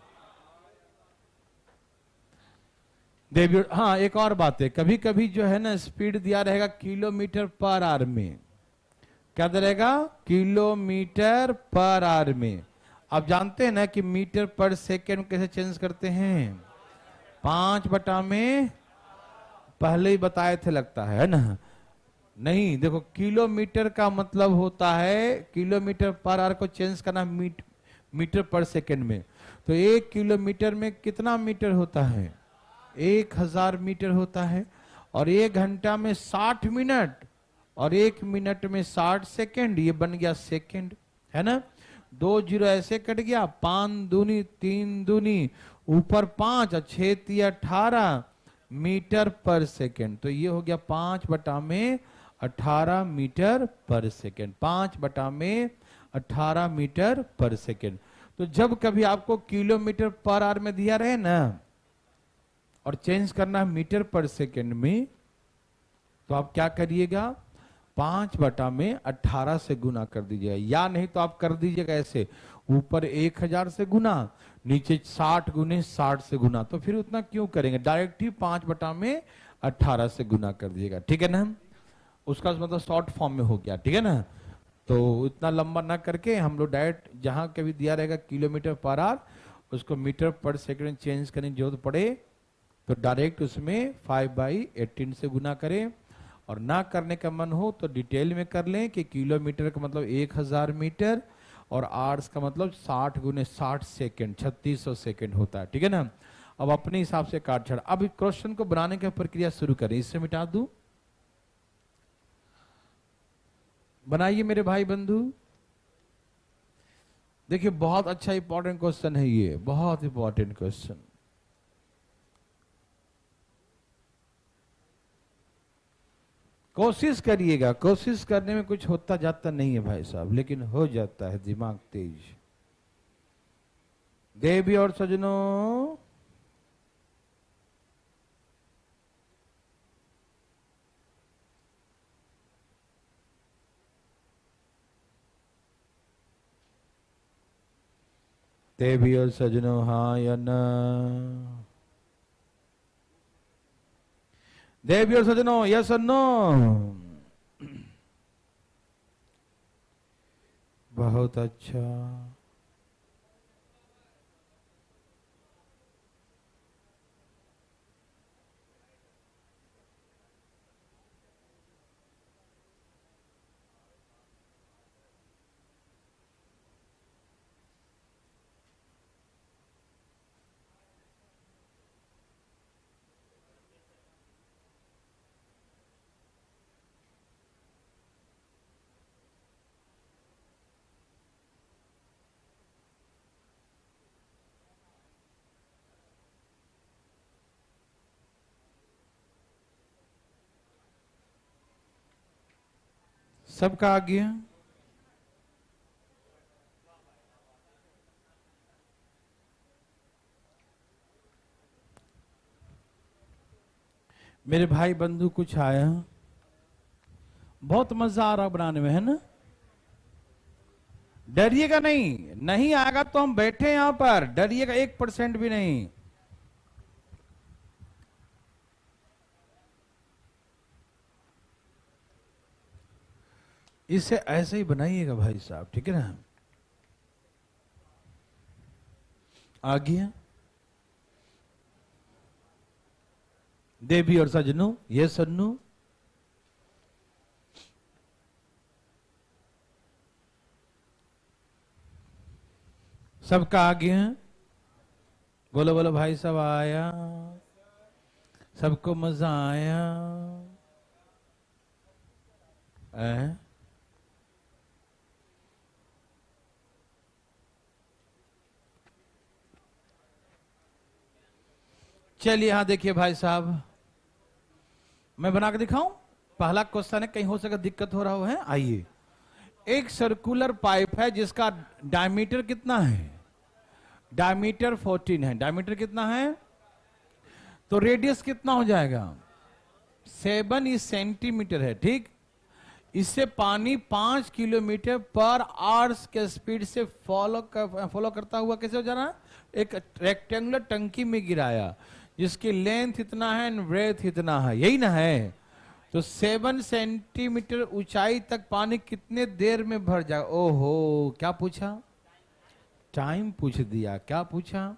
देवी, हाँ एक और बात है, कभी कभी जो है ना स्पीड दिया रहेगा किलोमीटर पर आवर में, क्या दे रहेगा, किलोमीटर पर आवर में। आप जानते हैं ना कि मीटर पर सेकेंड कैसे चेंज करते हैं, 5 में पहले ही बताए थे लगता है ना, नहीं देखो किलोमीटर का मतलब होता है किलोमीटर पर आवर को चेंज करना मीटर पर सेकेंड में। तो 1 किलोमीटर में कितना मीटर होता है, 1000 मीटर होता है। और 1 घंटा में 60 मिनट और 1 मिनट में 60 सेकेंड, ये बन गया सेकेंड, है ना। 2 जीरो ऐसे कट गया, 5 दूनी 3 दूनी ऊपर 5 और 6 तिया 18 मीटर पर सेकेंड। तो ये हो गया 5/18 मीटर पर सेकेंड, 5/18 मीटर पर सेकेंड। तो जब कभी आपको किलोमीटर पर आवर में दिया रहे ना और चेंज करना है मीटर पर सेकेंड में, तो आप क्या करिएगा, 5/18 से गुना कर दीजिएगा, या नहीं तो आप कर दीजिएगा ऐसे, ऊपर 1000 से गुना, नीचे 60 गुने 60 से गुना। तो फिर उतना क्यों करेंगे, डायरेक्ट ही 5/18 से गुना कर दीजिएगा, ठीक है ना। उसका मतलब शॉर्ट फॉर्म में हो गया, ठीक है ना। तो इतना लंबा ना करके हम लोग डायरेक्ट जहां कभी दिया रहेगा किलोमीटर पर आवर, उसको मीटर पर सेकेंड चेंज करने की जरूरत पड़े तो डायरेक्ट उसमें 5/18 से गुना करें। और ना करने का मन हो तो डिटेल में कर लें कि किलोमीटर का मतलब 1000 मीटर और आवर्स का मतलब 60 गुने 60 सेकेंड, 3600 सेकेंड होता है, ठीक है ना। अब अपने हिसाब से काट छाड़। अब क्वेश्चन को बनाने की प्रक्रिया शुरू करें, इससे मिटा दूं, बनाइए मेरे भाई बंधु। देखिए बहुत अच्छा इंपॉर्टेंट क्वेश्चन है ये, बहुत इंपॉर्टेंट क्वेश्चन। कोशिश करिएगा, कोशिश करने में कुछ होता जाता नहीं है भाई साहब, लेकिन हो जाता है दिमाग तेज। देवी और सजनों, देवी और सजनों, हाँ या ना, देवी और सजनों यस और नो। बहुत अच्छा। सबका आ गया। मेरे भाई बंधु कुछ आया, बहुत मजा आ रहा बनाने में, है ना। डरिएगा नहीं, नहीं आएगा तो हम बैठे यहां पर, डरिएगा 1% भी नहीं। इसे ऐसे ही बनाइएगा भाई साहब, ठीक है ना। आ गया। देवी और सजनों ये सन्नू, सबका आ गया। बोलो बोलो भाई साहब, आया, सबको मजा आया। चलिए यहां देखिए भाई साहब, मैं बना के दिखाऊं। पहला क्वेश्चन है, कहीं हो सके दिक्कत हो रहा हो, है आइए। एक सर्कुलर पाइप है जिसका डायमीटर कितना है, डायमीटर 14 है। डायमीटर कितना है, तो रेडियस कितना हो जाएगा, 7 सेंटीमीटर है, ठीक। इससे पानी 5 किलोमीटर पर आवर्स के स्पीड से फॉलो करता हुआ कैसे हो जा रहा है, एक रेक्टेंगुलर टंकी में गिराया। जिसकी लेंथ इतना है एंड ब्रेथ इतना है, यही ना है। तो 7 सेंटीमीटर ऊंचाई तक पानी कितने देर में भर जाएगा? ओहो, क्या पूछा? टाइम पूछ दिया। क्या पूछा?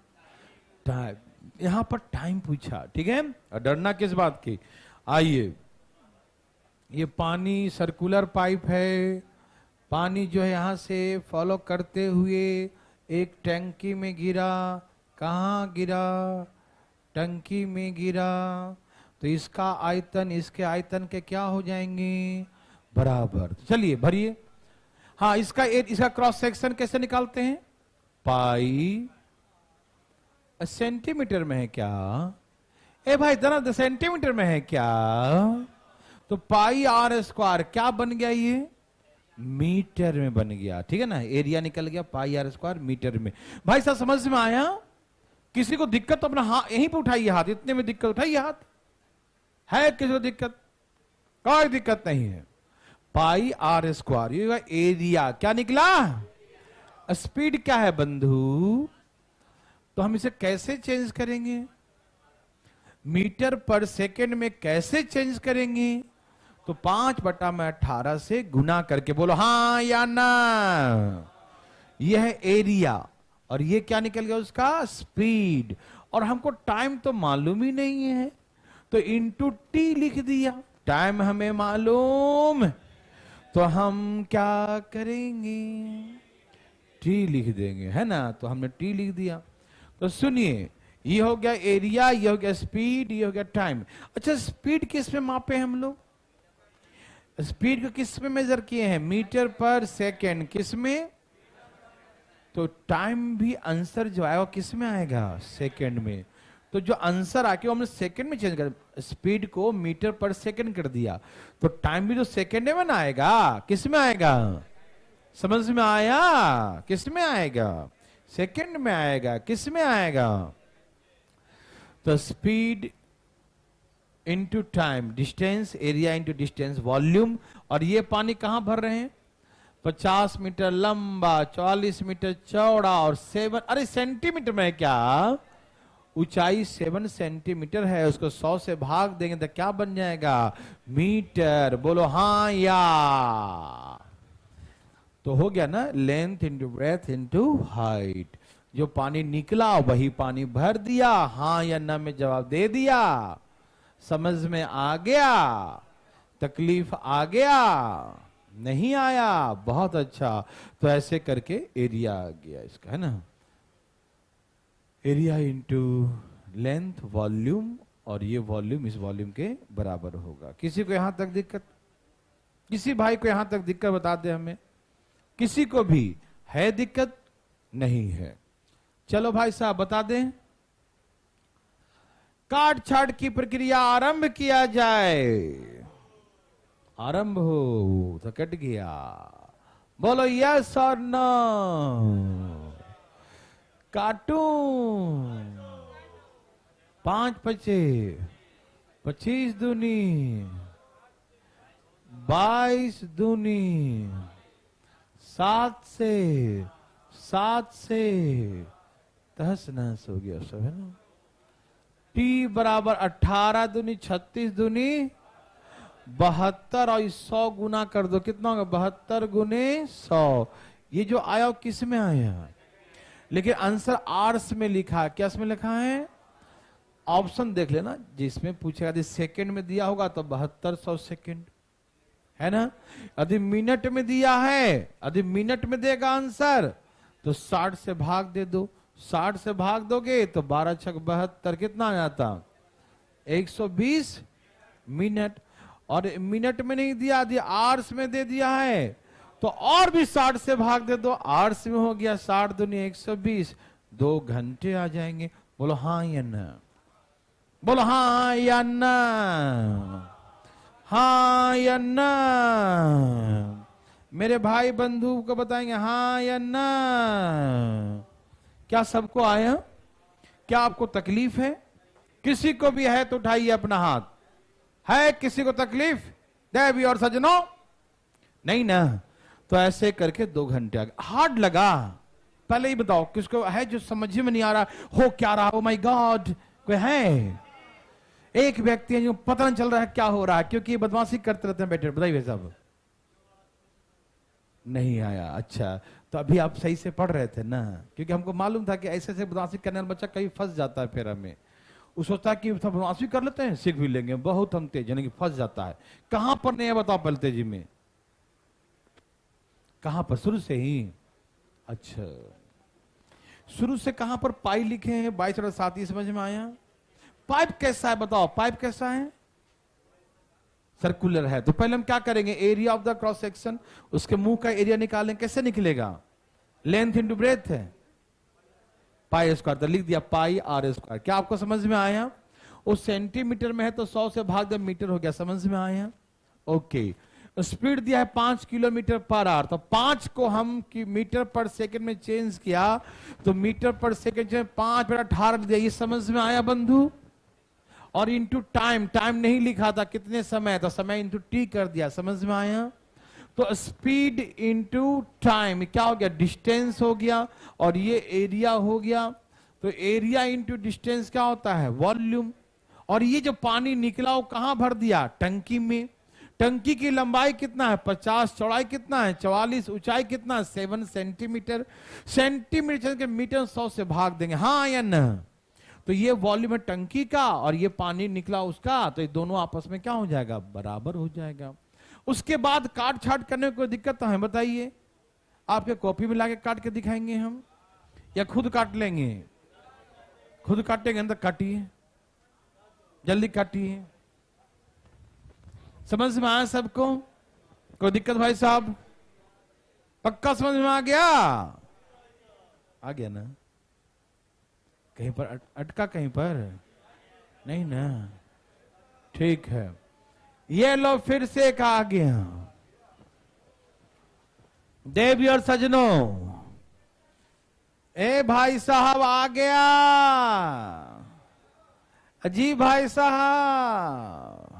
टाइम। यहां पर टाइम पूछा, ठीक है। और डरना किस बात की? आइए, ये पानी सर्कुलर पाइप है। पानी जो है यहां से फॉलो करते हुए एक टंकी में गिरा। कहाँ गिरा? टंकी में गिरा। तो इसका आयतन इसके आयतन के क्या हो जाएंगे? बराबर। चलिए भरिए। हाँ, इसका क्रॉस सेक्शन कैसे निकालते हैं? पाई सेंटीमीटर में है क्या? ए भाई जरा सेंटीमीटर में है क्या? तो पाई आर स्क्वायर क्या बन गया? ये मीटर में बन गया, ठीक है ना। एरिया निकल गया पाई आर स्क्वायर मीटर में। भाई साहब समझ में आया? किसी को दिक्कत तो अपना हाथ यहीं पे उठाइए, हाथ इतने में दिक्कत उठाइए हाथ। है किसी को दिक्कत? कोई दिक्कत नहीं है। पाई आर स्क्वायर ये एरिया क्या निकला? स्पीड क्या है बंधु? तो हम इसे कैसे चेंज करेंगे? मीटर पर सेकेंड में कैसे चेंज करेंगे? तो 5/18 से गुना करके बोलो हाँ या ना। यह है एरिया और ये क्या निकल गया? उसका स्पीड। और हमको टाइम तो मालूम ही नहीं है, तो इंटू टी लिख दिया। टाइम हमें मालूम, तो हम क्या करेंगे? टी लिख देंगे, है ना। तो हमने टी लिख दिया। तो सुनिए, ये हो गया एरिया, ये हो गया स्पीड, ये हो गया टाइम। अच्छा, स्पीड किस में मापे हम लोग? स्पीड को किस में मेजर किए हैं? मीटर पर सेकेंड। किस में? तो टाइम भी आंसर जो आएगा किस में आएगा? सेकेंड में। तो जो आंसर आके हमने सेकेंड में चेंज कर, स्पीड को मीटर पर सेकेंड कर दिया, तो टाइम भी तो सेकेंड में ना आएगा। किस में आएगा? समझ में आया? किस में आएगा? सेकेंड में आएगा। किस में आएगा? तो speed into time, distance, area into distance, volume. और ये पानी कहां भर रहे हैं? 50 मीटर लंबा, 44 मीटर चौड़ा और 7 अरे सेंटीमीटर में है क्या? ऊंचाई 7 सेंटीमीटर है। उसको 100 से भाग देंगे तो क्या बन जाएगा? मीटर। बोलो हाँ या। तो हो गया ना, length into breadth into height. जो पानी निकला वही पानी भर दिया। हाँ या ना में जवाब दे दिया। समझ में आ गया? तकलीफ आ गया? नहीं आया? बहुत अच्छा। तो ऐसे करके एरिया आ गया इसका, है ना। एरिया इंटू लेंथ वॉल्यूम, और ये वॉल्यूम इस वॉल्यूम के बराबर होगा। किसी को यहां तक दिक्कत? किसी भाई को यहां तक दिक्कत बता दे हमें। किसी को भी है दिक्कत? नहीं है। चलो भाई साहब बता दें। काट छाट की प्रक्रिया आरंभ किया जाए। आरंभ हो तो कट गया। बोलो यस और नो। काटू 5 पचे 25 दूनी 22 दूनी 7 से तहस नहस हो गया सब, है ना। टी बराबर 18 दूनी 36 दूनी 72 और 100 गुना कर दो। कितना होगा? 72 गुने 100। ये जो आया किस में आया? लेकिन आंसर आर्स में लिखा। क्या में लिखा है? ऑप्शन देख लेना, जिसमें पूछेगा यदि सेकंड में दिया होगा तो 7200 सेकंड, है ना। यदि मिनट में दिया है, यदि मिनट में देगा आंसर तो 60 से भाग दे दो। 60 से भाग दोगे तो 12 छक 72 कितना आ जाता? 120 मिनट। और मिनट में नहीं दिया, दिया आवर्स में दे दिया है तो और भी 60 से भाग दे दो। आवर्स में हो गया 60 दूनी 120, 2 घंटे आ जाएंगे। बोलो हाँ या ना? बोलो हाँ या ना? हाँ या ना? मेरे भाई बंधु को बताएंगे हाँ या ना? क्या सबको आया? क्या आपको तकलीफ है? किसी को भी है तो उठाइए अपना हाथ। है किसी को तकलीफ? देवी और सजनों नहीं ना। तो ऐसे करके 2 घंटे आगे। हार्ड लगा? पहले ही बताओ किसको है जो समझ में नहीं आ रहा हो क्या रहा? ओ माय गॉड कोई है? एक व्यक्ति है जो पता नहीं चल रहा है क्या हो रहा है, क्योंकि ये बदमाशी करते रहते हैं बैठे। बताइए साहब। नहीं आया? अच्छा, तो अभी आप सही से पढ़ रहे थे ना, क्योंकि हमको मालूम था कि ऐसे ऐसे बदमाशी करने वाला बच्चा कहीं फंस जाता है। फिर हमें वो सोचता है कि सब बदमाशी कर लेते हैं, सीख भी लेंगे, बहुत हम तेज, यानी कि फंस जाता है। कहां पर नहीं है बताओ पहले तेजी में? कहां पर? शुरू से ही? अच्छा, शुरू से कहां पर पाई लिखे हैं? 22 और 7 समझ में आया? पाइप कैसा है बताओ? पाइप कैसा है? सर्कुलर है। तो पहले हम क्या करेंगे? Area of the cross section, उसके मुंह का एरिया निकालें। कैसे निकलेगा? लेंथ इंटू ब्रेथ है, पाई स्क्वायर। तो लिख दिया पाई आर स्क्वायर। क्या आपको समझ में आया? उस सेंटीमीटर में है तो 100 से भाग दे मीटर हो गया। समझ में आया? ओके। स्पीड दिया है 5 किलोमीटर पर आवर, तो 5 को हम मीटर पर सेकंड में चेंज किया तो मीटर पर सेकंड में 5/18 दिया। ये समझ में आया बंधु? और इंटू टाइम, टाइम नहीं लिखा था कितने समय, तो समय इंटू टी कर दिया। समझ में आया? तो स्पीड इंटू टाइम क्या हो गया? डिस्टेंस हो गया। और ये एरिया हो गया। तो एरिया इंटू डिस्टेंस क्या होता है? वॉल्यूम। और ये जो पानी निकला वो कहां भर दिया? टंकी में। टंकी की लंबाई कितना है? 50। चौड़ाई कितना है? 44। ऊंचाई कितना है? 7 सेंटीमीटर। सेंटीमीटर के मीटर 100 से भाग देंगे, हाँ या ना? तो ये वॉल्यूम है टंकी का और ये पानी निकला उसका, तो ये दोनों आपस में क्या हो जाएगा? बराबर हो जाएगा। उसके बाद काट छाट करने में कोई दिक्कत तो है? बताइए। आपके कॉपी में लाके काट के दिखाएंगे हम, या खुद काट लेंगे? खुद काटेंगे तो काटिए, जल्दी काटिए। समझ में आया सबको? कोई दिक्कत भाई साहब? पक्का समझ में आ गया? आ गया ना? कहीं पर अटका? कहीं पर नहीं ना? ठीक है। ये लो फिर से एक आ गया। देवी और सजनों, ए भाई साहब आ गया। अजी भाई साहब,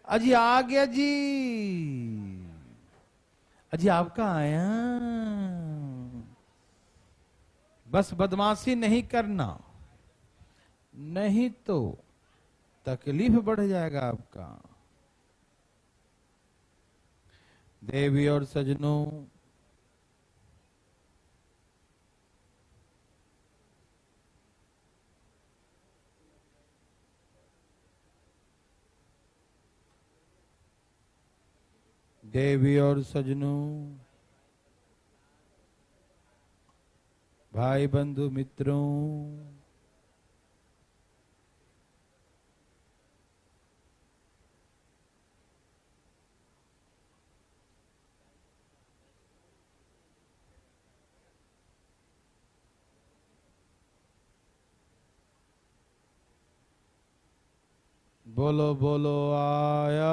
अजी आ गया जी। अजी आपका आया। बस बदमाशी नहीं करना, नहीं तो तकलीफ बढ़ जाएगा आपका। देवी और सजनों, देवी और सजनों, भाई बंधु मित्रों, बोलो बोलो आया।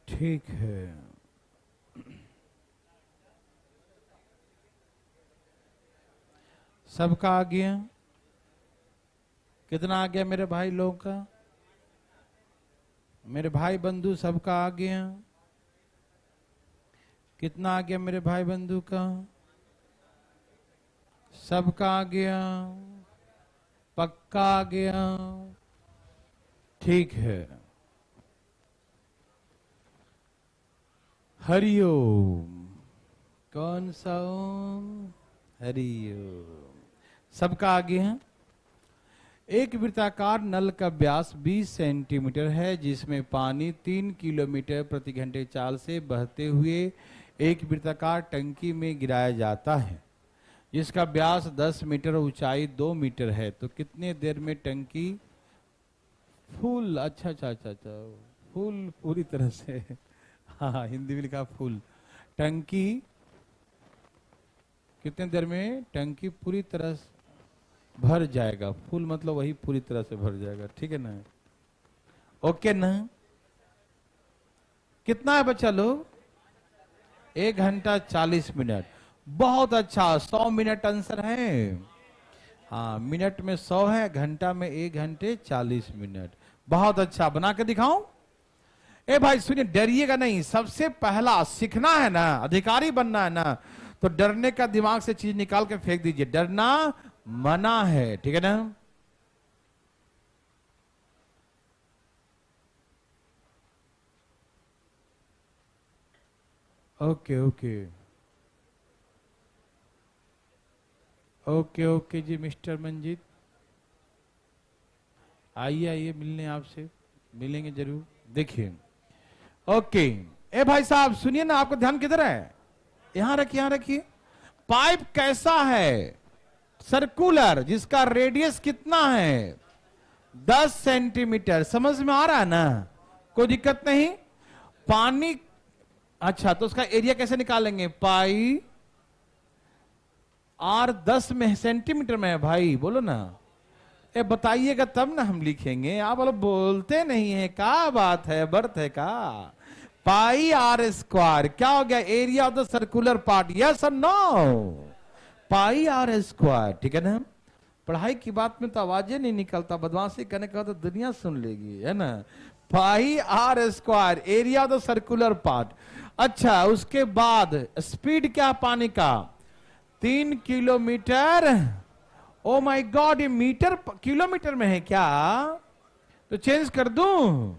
ठीक है। सबका आ गया? कितना आ गया मेरे भाई लोगों का? मेरे भाई बंधु सबका आ गया? कितना आ गया मेरे भाई बंधु का? सबका आ गया? पक्का आ गया? ठीक है। हरिओम। कौन सा ओम? हरिओम। सबका आगे है। एक वृत्ताकार नल का व्यास 20 सेंटीमीटर है, जिसमें पानी 3 किलोमीटर प्रति घंटे चाल से बहते हुए एक वृत्ताकार टंकी में गिराया जाता है, जिसका व्यास 10 मीटर, ऊंचाई 2 मीटर है। तो कितने देर में टंकी फुल? अच्छा अच्छा अच्छा अच्छा, फुल पूरी तरह से हाँ, हिंदी में लिखा फुल। टंकी कितने देर में टंकी पूरी तरह से भर जाएगा। फुल मतलब वही पूरी तरह से भर जाएगा, ठीक है ना? ओके ना? कितना है बच्चा लोग? 1 घंटा 40 मिनट। बहुत अच्छा, 100 मिनट आंसर है। हाँ, मिनट में 100 है, घंटा में 1 घंटे 40 मिनट। बहुत अच्छा, बना के दिखाऊं? ए भाई सुनिए, डरिएगा नहीं। सबसे पहला सीखना है ना, अधिकारी बनना है ना, तो डरने का दिमाग से चीज निकाल के फेंक दीजिए। डरना मना है, ठीक है ना? ओके ओके ओके ओके जी मिस्टर मंजीत, आइए आइए, मिलने आपसे, मिलेंगे जरूर। देखिए, ओके। ए भाई साहब सुनिए ना, आपका ध्यान किधर है? यहां रखिए, यहां रखिए। पाइप कैसा है? सर्कुलर, जिसका रेडियस कितना है? 10 सेंटीमीटर। समझ में आ रहा है ना? कोई दिक्कत नहीं। पानी, अच्छा तो उसका एरिया कैसे निकालेंगे? पाई आर 10 में सेंटीमीटर में है भाई, बोलो ना। ए बताइएगा तब ना हम लिखेंगे, आप बोलो बोलते नहीं है, क्या बात है, बर्थ है का? पाई आर स्क्वायर क्या हो गया? Area of the circular part, yes और नो? पाई आर स्क्वायर, ठीक है ना? पढ़ाई की बात में तो आवाजें नहीं निकलता, बदमाशी करने का तो दुनिया सुन लेगी, है ना? Pi R square, area of the circular part. अच्छा, उसके बाद स्पीड क्या पानी का? 3 किलोमीटर। ओ माय गॉड, ये मीटर किलोमीटर में है क्या? तो चेंज कर दूं?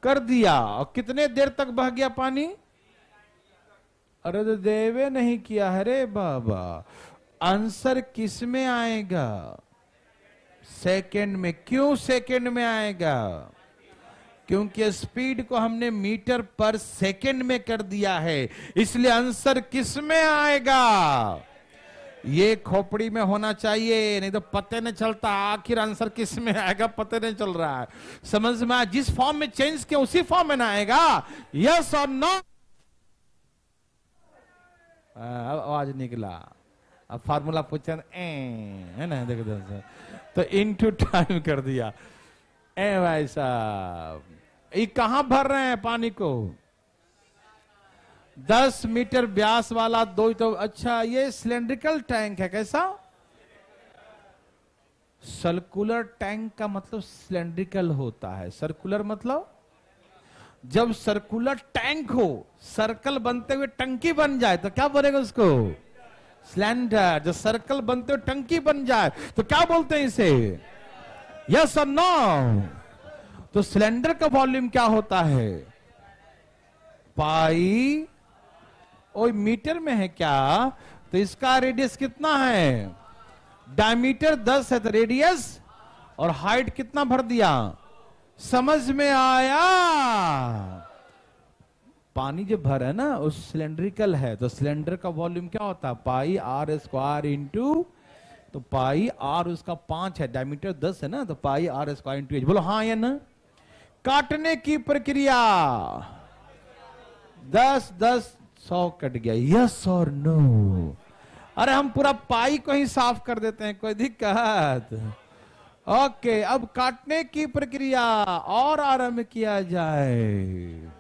कर दिया। और कितने देर तक बह गया पानी? अरे तो देवे नहीं किया, अरे बाबा। आंसर किस में आएगा? सेकंड में। क्यों सेकंड में आएगा? क्योंकि स्पीड को हमने मीटर पर सेकंड में कर दिया है, इसलिए आंसर किस में आएगा? ये खोपड़ी में होना चाहिए, नहीं तो पता नहीं चलता आखिर आंसर किस में आएगा, पता नहीं चल रहा है। समझ में आया? जिस फॉर्म में चेंज किया उसी फॉर्म में ना आएगा। यस और नो? अब आवाज निकला। अब फार्मूला पूछा है ना, देखो तो इनटू टाइम कर दिया। ए भाई साहब, ये कहां भर रहे हैं पानी को? 10 मीटर व्यास वाला दो तो। अच्छा, ये सिलेंड्रिकल टैंक है, कैसा? सर्कुलर टैंक का मतलब सिलेंड्रिकल होता है। सर्कुलर मतलब जब सर्कुलर टैंक हो, सर्कल बनते हुए टंकी बन जाए तो क्या बनेगा उसको? सिलेंडर। जब सर्कल बनते हुए टंकी बन जाए तो क्या बोलते हैं इसे? यस और नो? तो सिलेंडर का वॉल्यूम क्या होता है? पाई। ओ मीटर में है क्या? तो इसका रेडियस कितना है? डायमीटर 10 है तो रेडियस और हाइट कितना भर दिया? समझ में आया? पानी जो भर है ना उस सिलेंड्रिकल है, तो सिलेंडर का वॉल्यूम क्या होता है? पाई आर स्क्वायर इंटू, तो पाई आर उसका 5 है, डायमीटर 10 है ना, तो पाई आर स्क्वायर इंटू एच। बोलो हाँ या ना? काटने की प्रक्रिया 10 10 100 कट गया। यस और नो? अरे हम पूरा पाई को ही साफ कर देते हैं, कोई दिक्कत? ओके, अब काटने की प्रक्रिया और आरंभ किया जाए।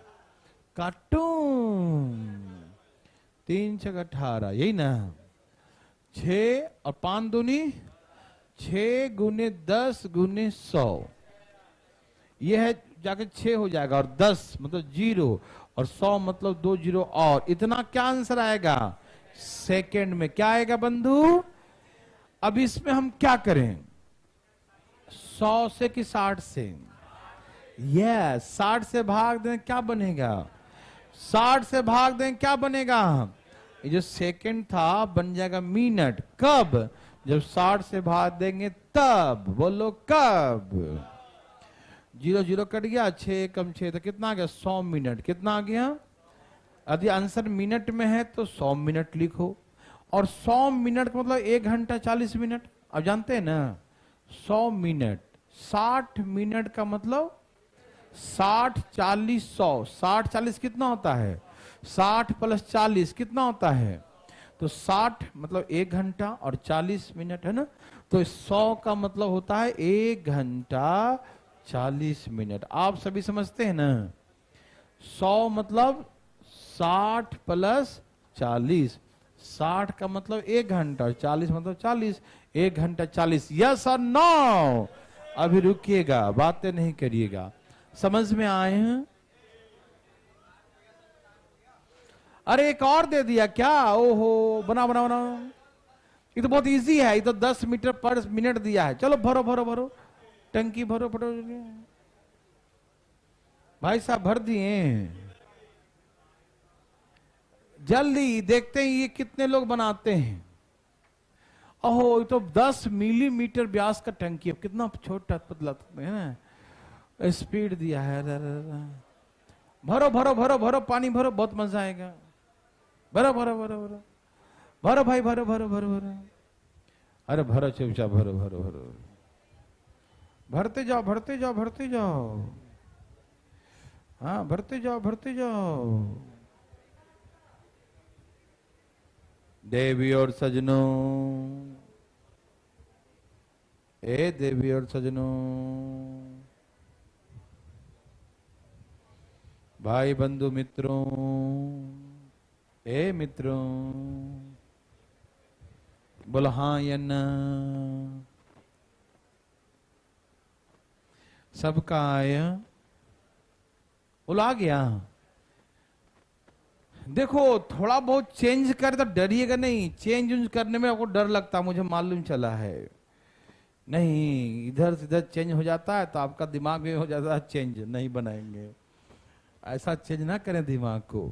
काटू 3 6 18, यही ना? 6 और 5 दूनी 6 गुने 10 गुने 100, यह है जाके 6 हो जाएगा, और 10 मतलब 0 और 100 मतलब 2 0 और इतना। क्या आंसर आएगा? सेकंड में। क्या आएगा बंधु? अब इसमें हम क्या करें? 100 से कि 60 से? यस, 60 से भाग दें क्या बनेगा? 60 से भाग दें क्या बनेगा? ये जो सेकंड था बन जाएगा मिनट। कब? जब 60 से भाग देंगे तब। बोलो कब? 0 0 कट गया, 6 कम 6 तो कितना आ गया? 100 मिनट। कितना आ गया? यदि आंसर मिनट में है तो 100 मिनट लिखो, और 100 मिनट का मतलब 1 घंटा 40 मिनट। अब जानते हैं ना 100 मिनट 60 मिनट का मतलब 60 40 100, 60 40 कितना होता है? 60 प्लस 40 कितना होता है? तो 60 मतलब 1 घंटा और 40 मिनट है ना, तो 100 का मतलब होता है 1 घंटा 40 मिनट। आप सभी समझते हैं ना? 100 मतलब 60 प्लस 40, 60 का मतलब 1 घंटा और 40 मतलब 40, 1 घंटा 40। यस और नो? अभी रुकिएगा, बातें नहीं करिएगा। समझ में आए हैं? अरे एक और दे दिया क्या? ओहो, बना बना बना, ये तो बहुत इजी है। ये तो 10 मीटर पर मिनट दिया है। चलो भरो भरो भरो, टंकी भरो भरो। भाई साहब भर दिए, जल्दी देखते हैं ये कितने लोग बनाते हैं। ओहो, ये तो 10 मिलीमीटर व्यास का टंकी है। कितना छोटा पतला है ना, स्पीड दिया है। भरो भरो भरो भरो, पानी भरो, बहुत मजा आएगा। भरो भरो भरो भरो भरो भाई, भरो भरो भरो भरो। अरे भरो चुपचाप, भरो भरो भरो, भरते जाओ भरते जाओ भरते जाओ। हाँ भरते जाओ भरते जाओ। देवी और सजनों, ए देवी और सजनों, भाई बंधु मित्रों, ए मित्रों, बोलो हाँ या ना? सबका आया? बोलो आ गया? देखो थोड़ा बहुत चेंज करे तो डरिएगा नहीं। चेंज करने में आपको डर लगता, मुझे मालूम चला है। नहीं, इधर से इधर चेंज हो जाता है तो आपका दिमाग में हो जाता है चेंज। नहीं बनाएंगे, ऐसा चेंज ना करें दिमाग को।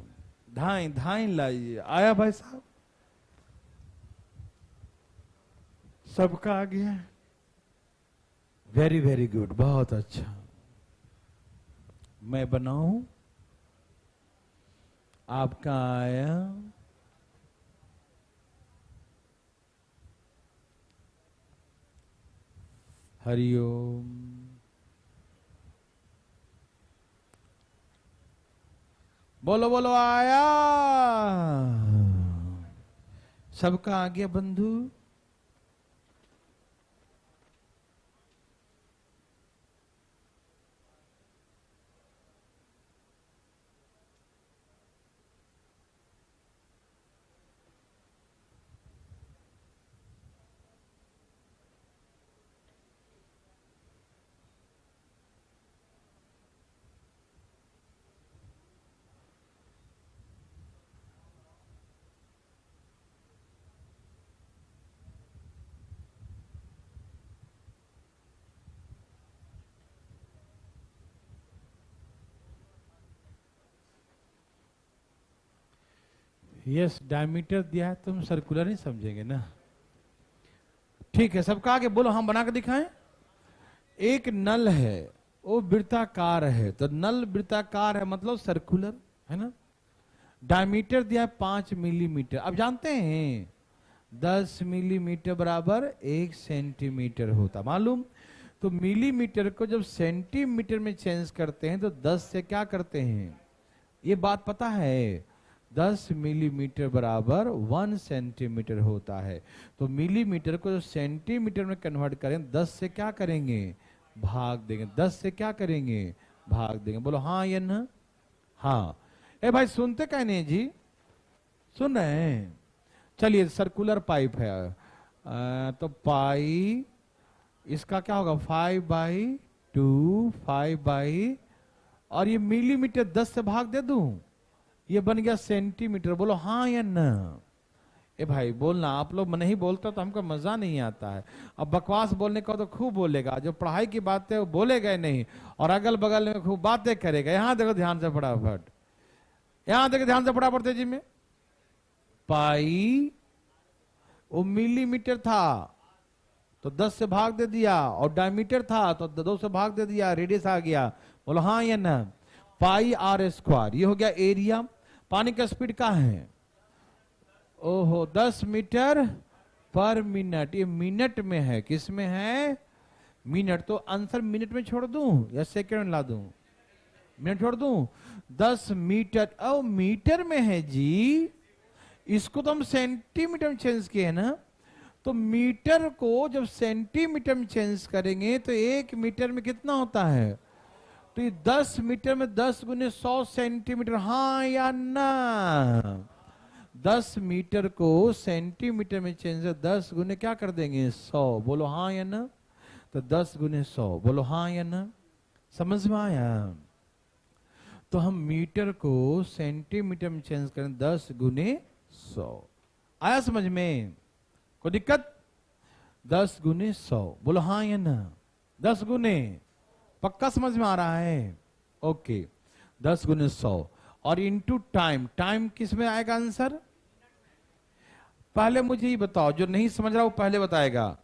धाई धाई लाइए। आया भाई साहब? सबका आ गया? वेरी वेरी गुड, बहुत अच्छा। मैं बनाऊं? आपका आया? हरिओम। बोलो बोलो आया? सबका आ गया बंधु? यस, डायमीटर दिया है, तुम सर्कुलर नहीं समझेंगे ना। ठीक है, सबका आगे बोलो, हम बना के दिखाएं। एक नल है, वो वृत्ताकार है, तो नल वृत्ताकार है मतलब सर्कुलर है ना। डायमीटर दिया है 5 मिलीमीटर। अब जानते हैं 10 मिलीमीटर बराबर 1 सेंटीमीटर होता, मालूम? तो मिलीमीटर को जब सेंटीमीटर में चेंज करते हैं तो 10 से क्या करते हैं, ये बात पता है? 10 मिलीमीटर बराबर 1 सेंटीमीटर होता है। तो मिलीमीटर को जो सेंटीमीटर में कन्वर्ट करें, 10 से क्या करेंगे, भाग देंगे। 10 से क्या करेंगे, भाग देंगे। बोलो हाँ या ना? हाँ। ए भाई सुनते क्या नहीं जी? सुन रहे हैं? चलिए, सर्कुलर पाइप है, तो पाई इसका क्या होगा, 5/2, 5 और ये मिलीमीटर 10 से भाग दे दूं, ये बन गया सेंटीमीटर। बोलो हाँ या ना? ए भाई बोलना, आप लोग नहीं बोलते तो हमको मजा नहीं आता है। अब बकवास बोलने का तो खूब बोलेगा, जो पढ़ाई की बात है वो बोलेगा नहीं, और अगल बगल में खूब बातें करेगा। यहां देखो ध्यान से फटाफट, यहां देखो ध्यान से फटाफट तेजी में। पाई वो मिलीमीटर था तो 10 से भाग दे दिया, और डायमीटर था तो 2 से भाग दे दिया, रेडियस आ गया। बोलो हाँ या ना? पाई आर स्क्वायर, ये हो गया एरिया। पानी का स्पीड क्या है? ओहो, 10 मीटर पर मिनट। ये मिनट में है, किस में है? मिनट। तो आंसर मिनट में छोड़ दूं या सेकंड में ला दूं? मिनट छोड़ दूं? 10 मीटर, ओ मीटर में है जी, इसको तो हम सेंटीमीटर में चेंज किए हैं ना। तो मीटर को जब सेंटीमीटर में चेंज करेंगे तो 1 मीटर में कितना होता है? तो ये 10 मीटर में 10 गुने 100 सेंटीमीटर, हाँ या ना? 10 मीटर को सेंटीमीटर में चेंज, 10 गुने क्या कर देंगे? 100। बोलो हाँ या ना? तो 10 गुने 100, बोलो हाँ या ना? समझ में आया? तो हम मीटर को सेंटीमीटर में चेंज करें 10 गुने 100। आया समझ में? कोई दिक्कत? 10 गुने 100, बोलो हाँ या ना? 10 गुने, पक्का समझ में आ रहा है? ओके, 10 गुने 100 और इनटू टाइम। टाइम किस में आएगा आंसर? पहले मुझे ये बताओ, जो नहीं समझ रहा वो पहले बताएगा।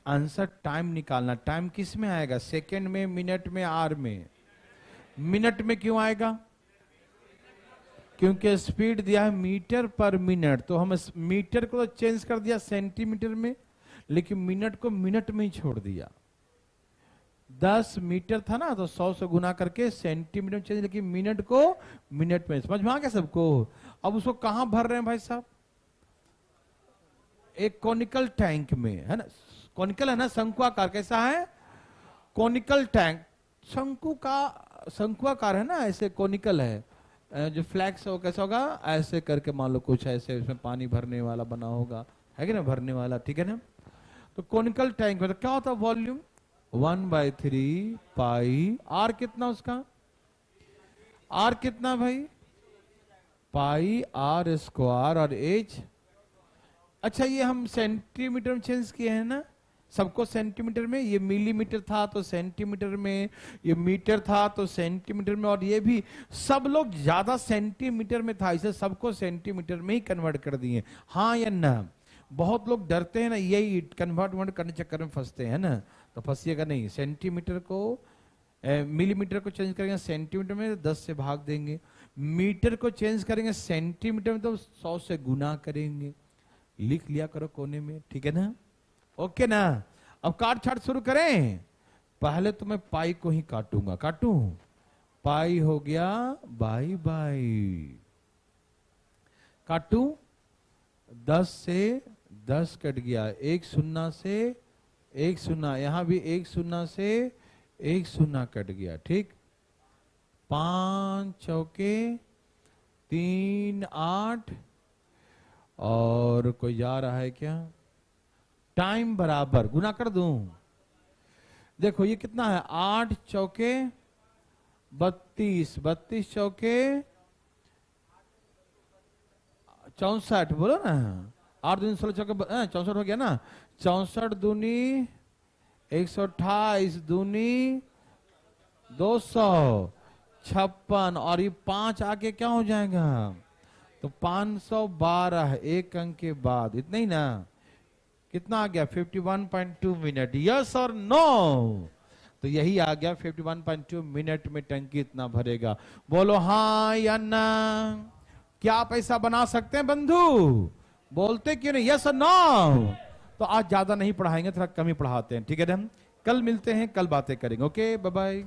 आंसर टाइम निकालना। टाइम किस में आएगा? सेकंड में, मिनट में, आवर में? मिनट में क्यों आएगा? क्योंकि स्पीड दिया है मीटर पर मिनट, तो हम मीटर को तो चेंज कर दिया सेंटीमीटर में, लेकिन मिनट को मिनट में ही छोड़ दिया। 10 मीटर था ना, तो 100 से गुना करके सेंटीमीटर में चेंज, लेकिन मिनट को मिनट में। समझ में आ गया सबको? अब उसको कहां भर रहे हैं भाई साहब? एक कॉनिकल टैंक में, है ना? कॉनिकल है ना, शंकुआकार। कैसा है? कॉनिकल टैंक, शंकुआकार है ना, ऐसे कॉनिकल है। जो फ्लैक्स हो कैसा होगा? ऐसे करके मान लो कुछ ऐसे, इसमें पानी भरने वाला बना होगा, है कि ना, भरने वाला, ठीक है ना? तो कॉनिकल टैंक में क्या होता है? Volume 1/3 pi. आर कितना उसका? आर कितना भाई? पाई आर स्क्वायर। और एच, अच्छा ये हम सेंटीमीटर में चेंज किए हैं ना, सबको सेंटीमीटर में। ये मिलीमीटर था तो सेंटीमीटर में, ये मीटर था तो सेंटीमीटर में, और ये भी सब लोग ज्यादा सेंटीमीटर में था, इसे सबको सेंटीमीटर में ही कन्वर्ट कर दिए। हाँ या ना? बहुत लोग डरते हैं ना, यही कन्वर्ट करने चक्कर में फंसते हैं ना, तो फंसिएगा नहीं। सेंटीमीटर को मिलीमीटर को चेंज करेंगे सेंटीमीटर में, 10 से भाग देंगे। मीटर को चेंज करेंगे सेंटीमीटर में, तो 100 से गुना करेंगे। लिख लिया करो कोने में, ठीक है ना? ओके ना? अब काट छाट शुरू करें। पहले तो मैं पाई को ही काटूंगा। काटूं? पाई हो गया बाई बाई। काटूं? 10 से 10 कट गया, 1 शून्य से 1 शून्य, यहां भी 1 शून्य से 1 शून्य कट गया, ठीक। 5 चौके 3 8, और कोई जा रहा है क्या? टाइम बराबर गुना कर दूं। देखो ये कितना है? 8 चौके 32, 32 चौके 64, बोलो ना। 8 दूनी 16 चौके 64 हो गया ना। 64 दूनी 128, दूनी 256, और ये 5 आके क्या हो जाएगा? तो 512, एक अंक के बाद। इतना ही ना? कितना आ गया? 51.2 मिनट। यस और नो? तो यही आ गया, 51.2 मिनट में टंकी इतना भरेगा। बोलो हाँ या ना? क्या आप ऐसा बना सकते हैं बंधु? बोलते क्यों नहीं? यस और नो? तो आज ज्यादा नहीं पढ़ाएंगे, थोड़ा कम ही पढ़ाते हैं, ठीक है? हम कल मिलते हैं, कल बातें करेंगे। Okay, bye bye.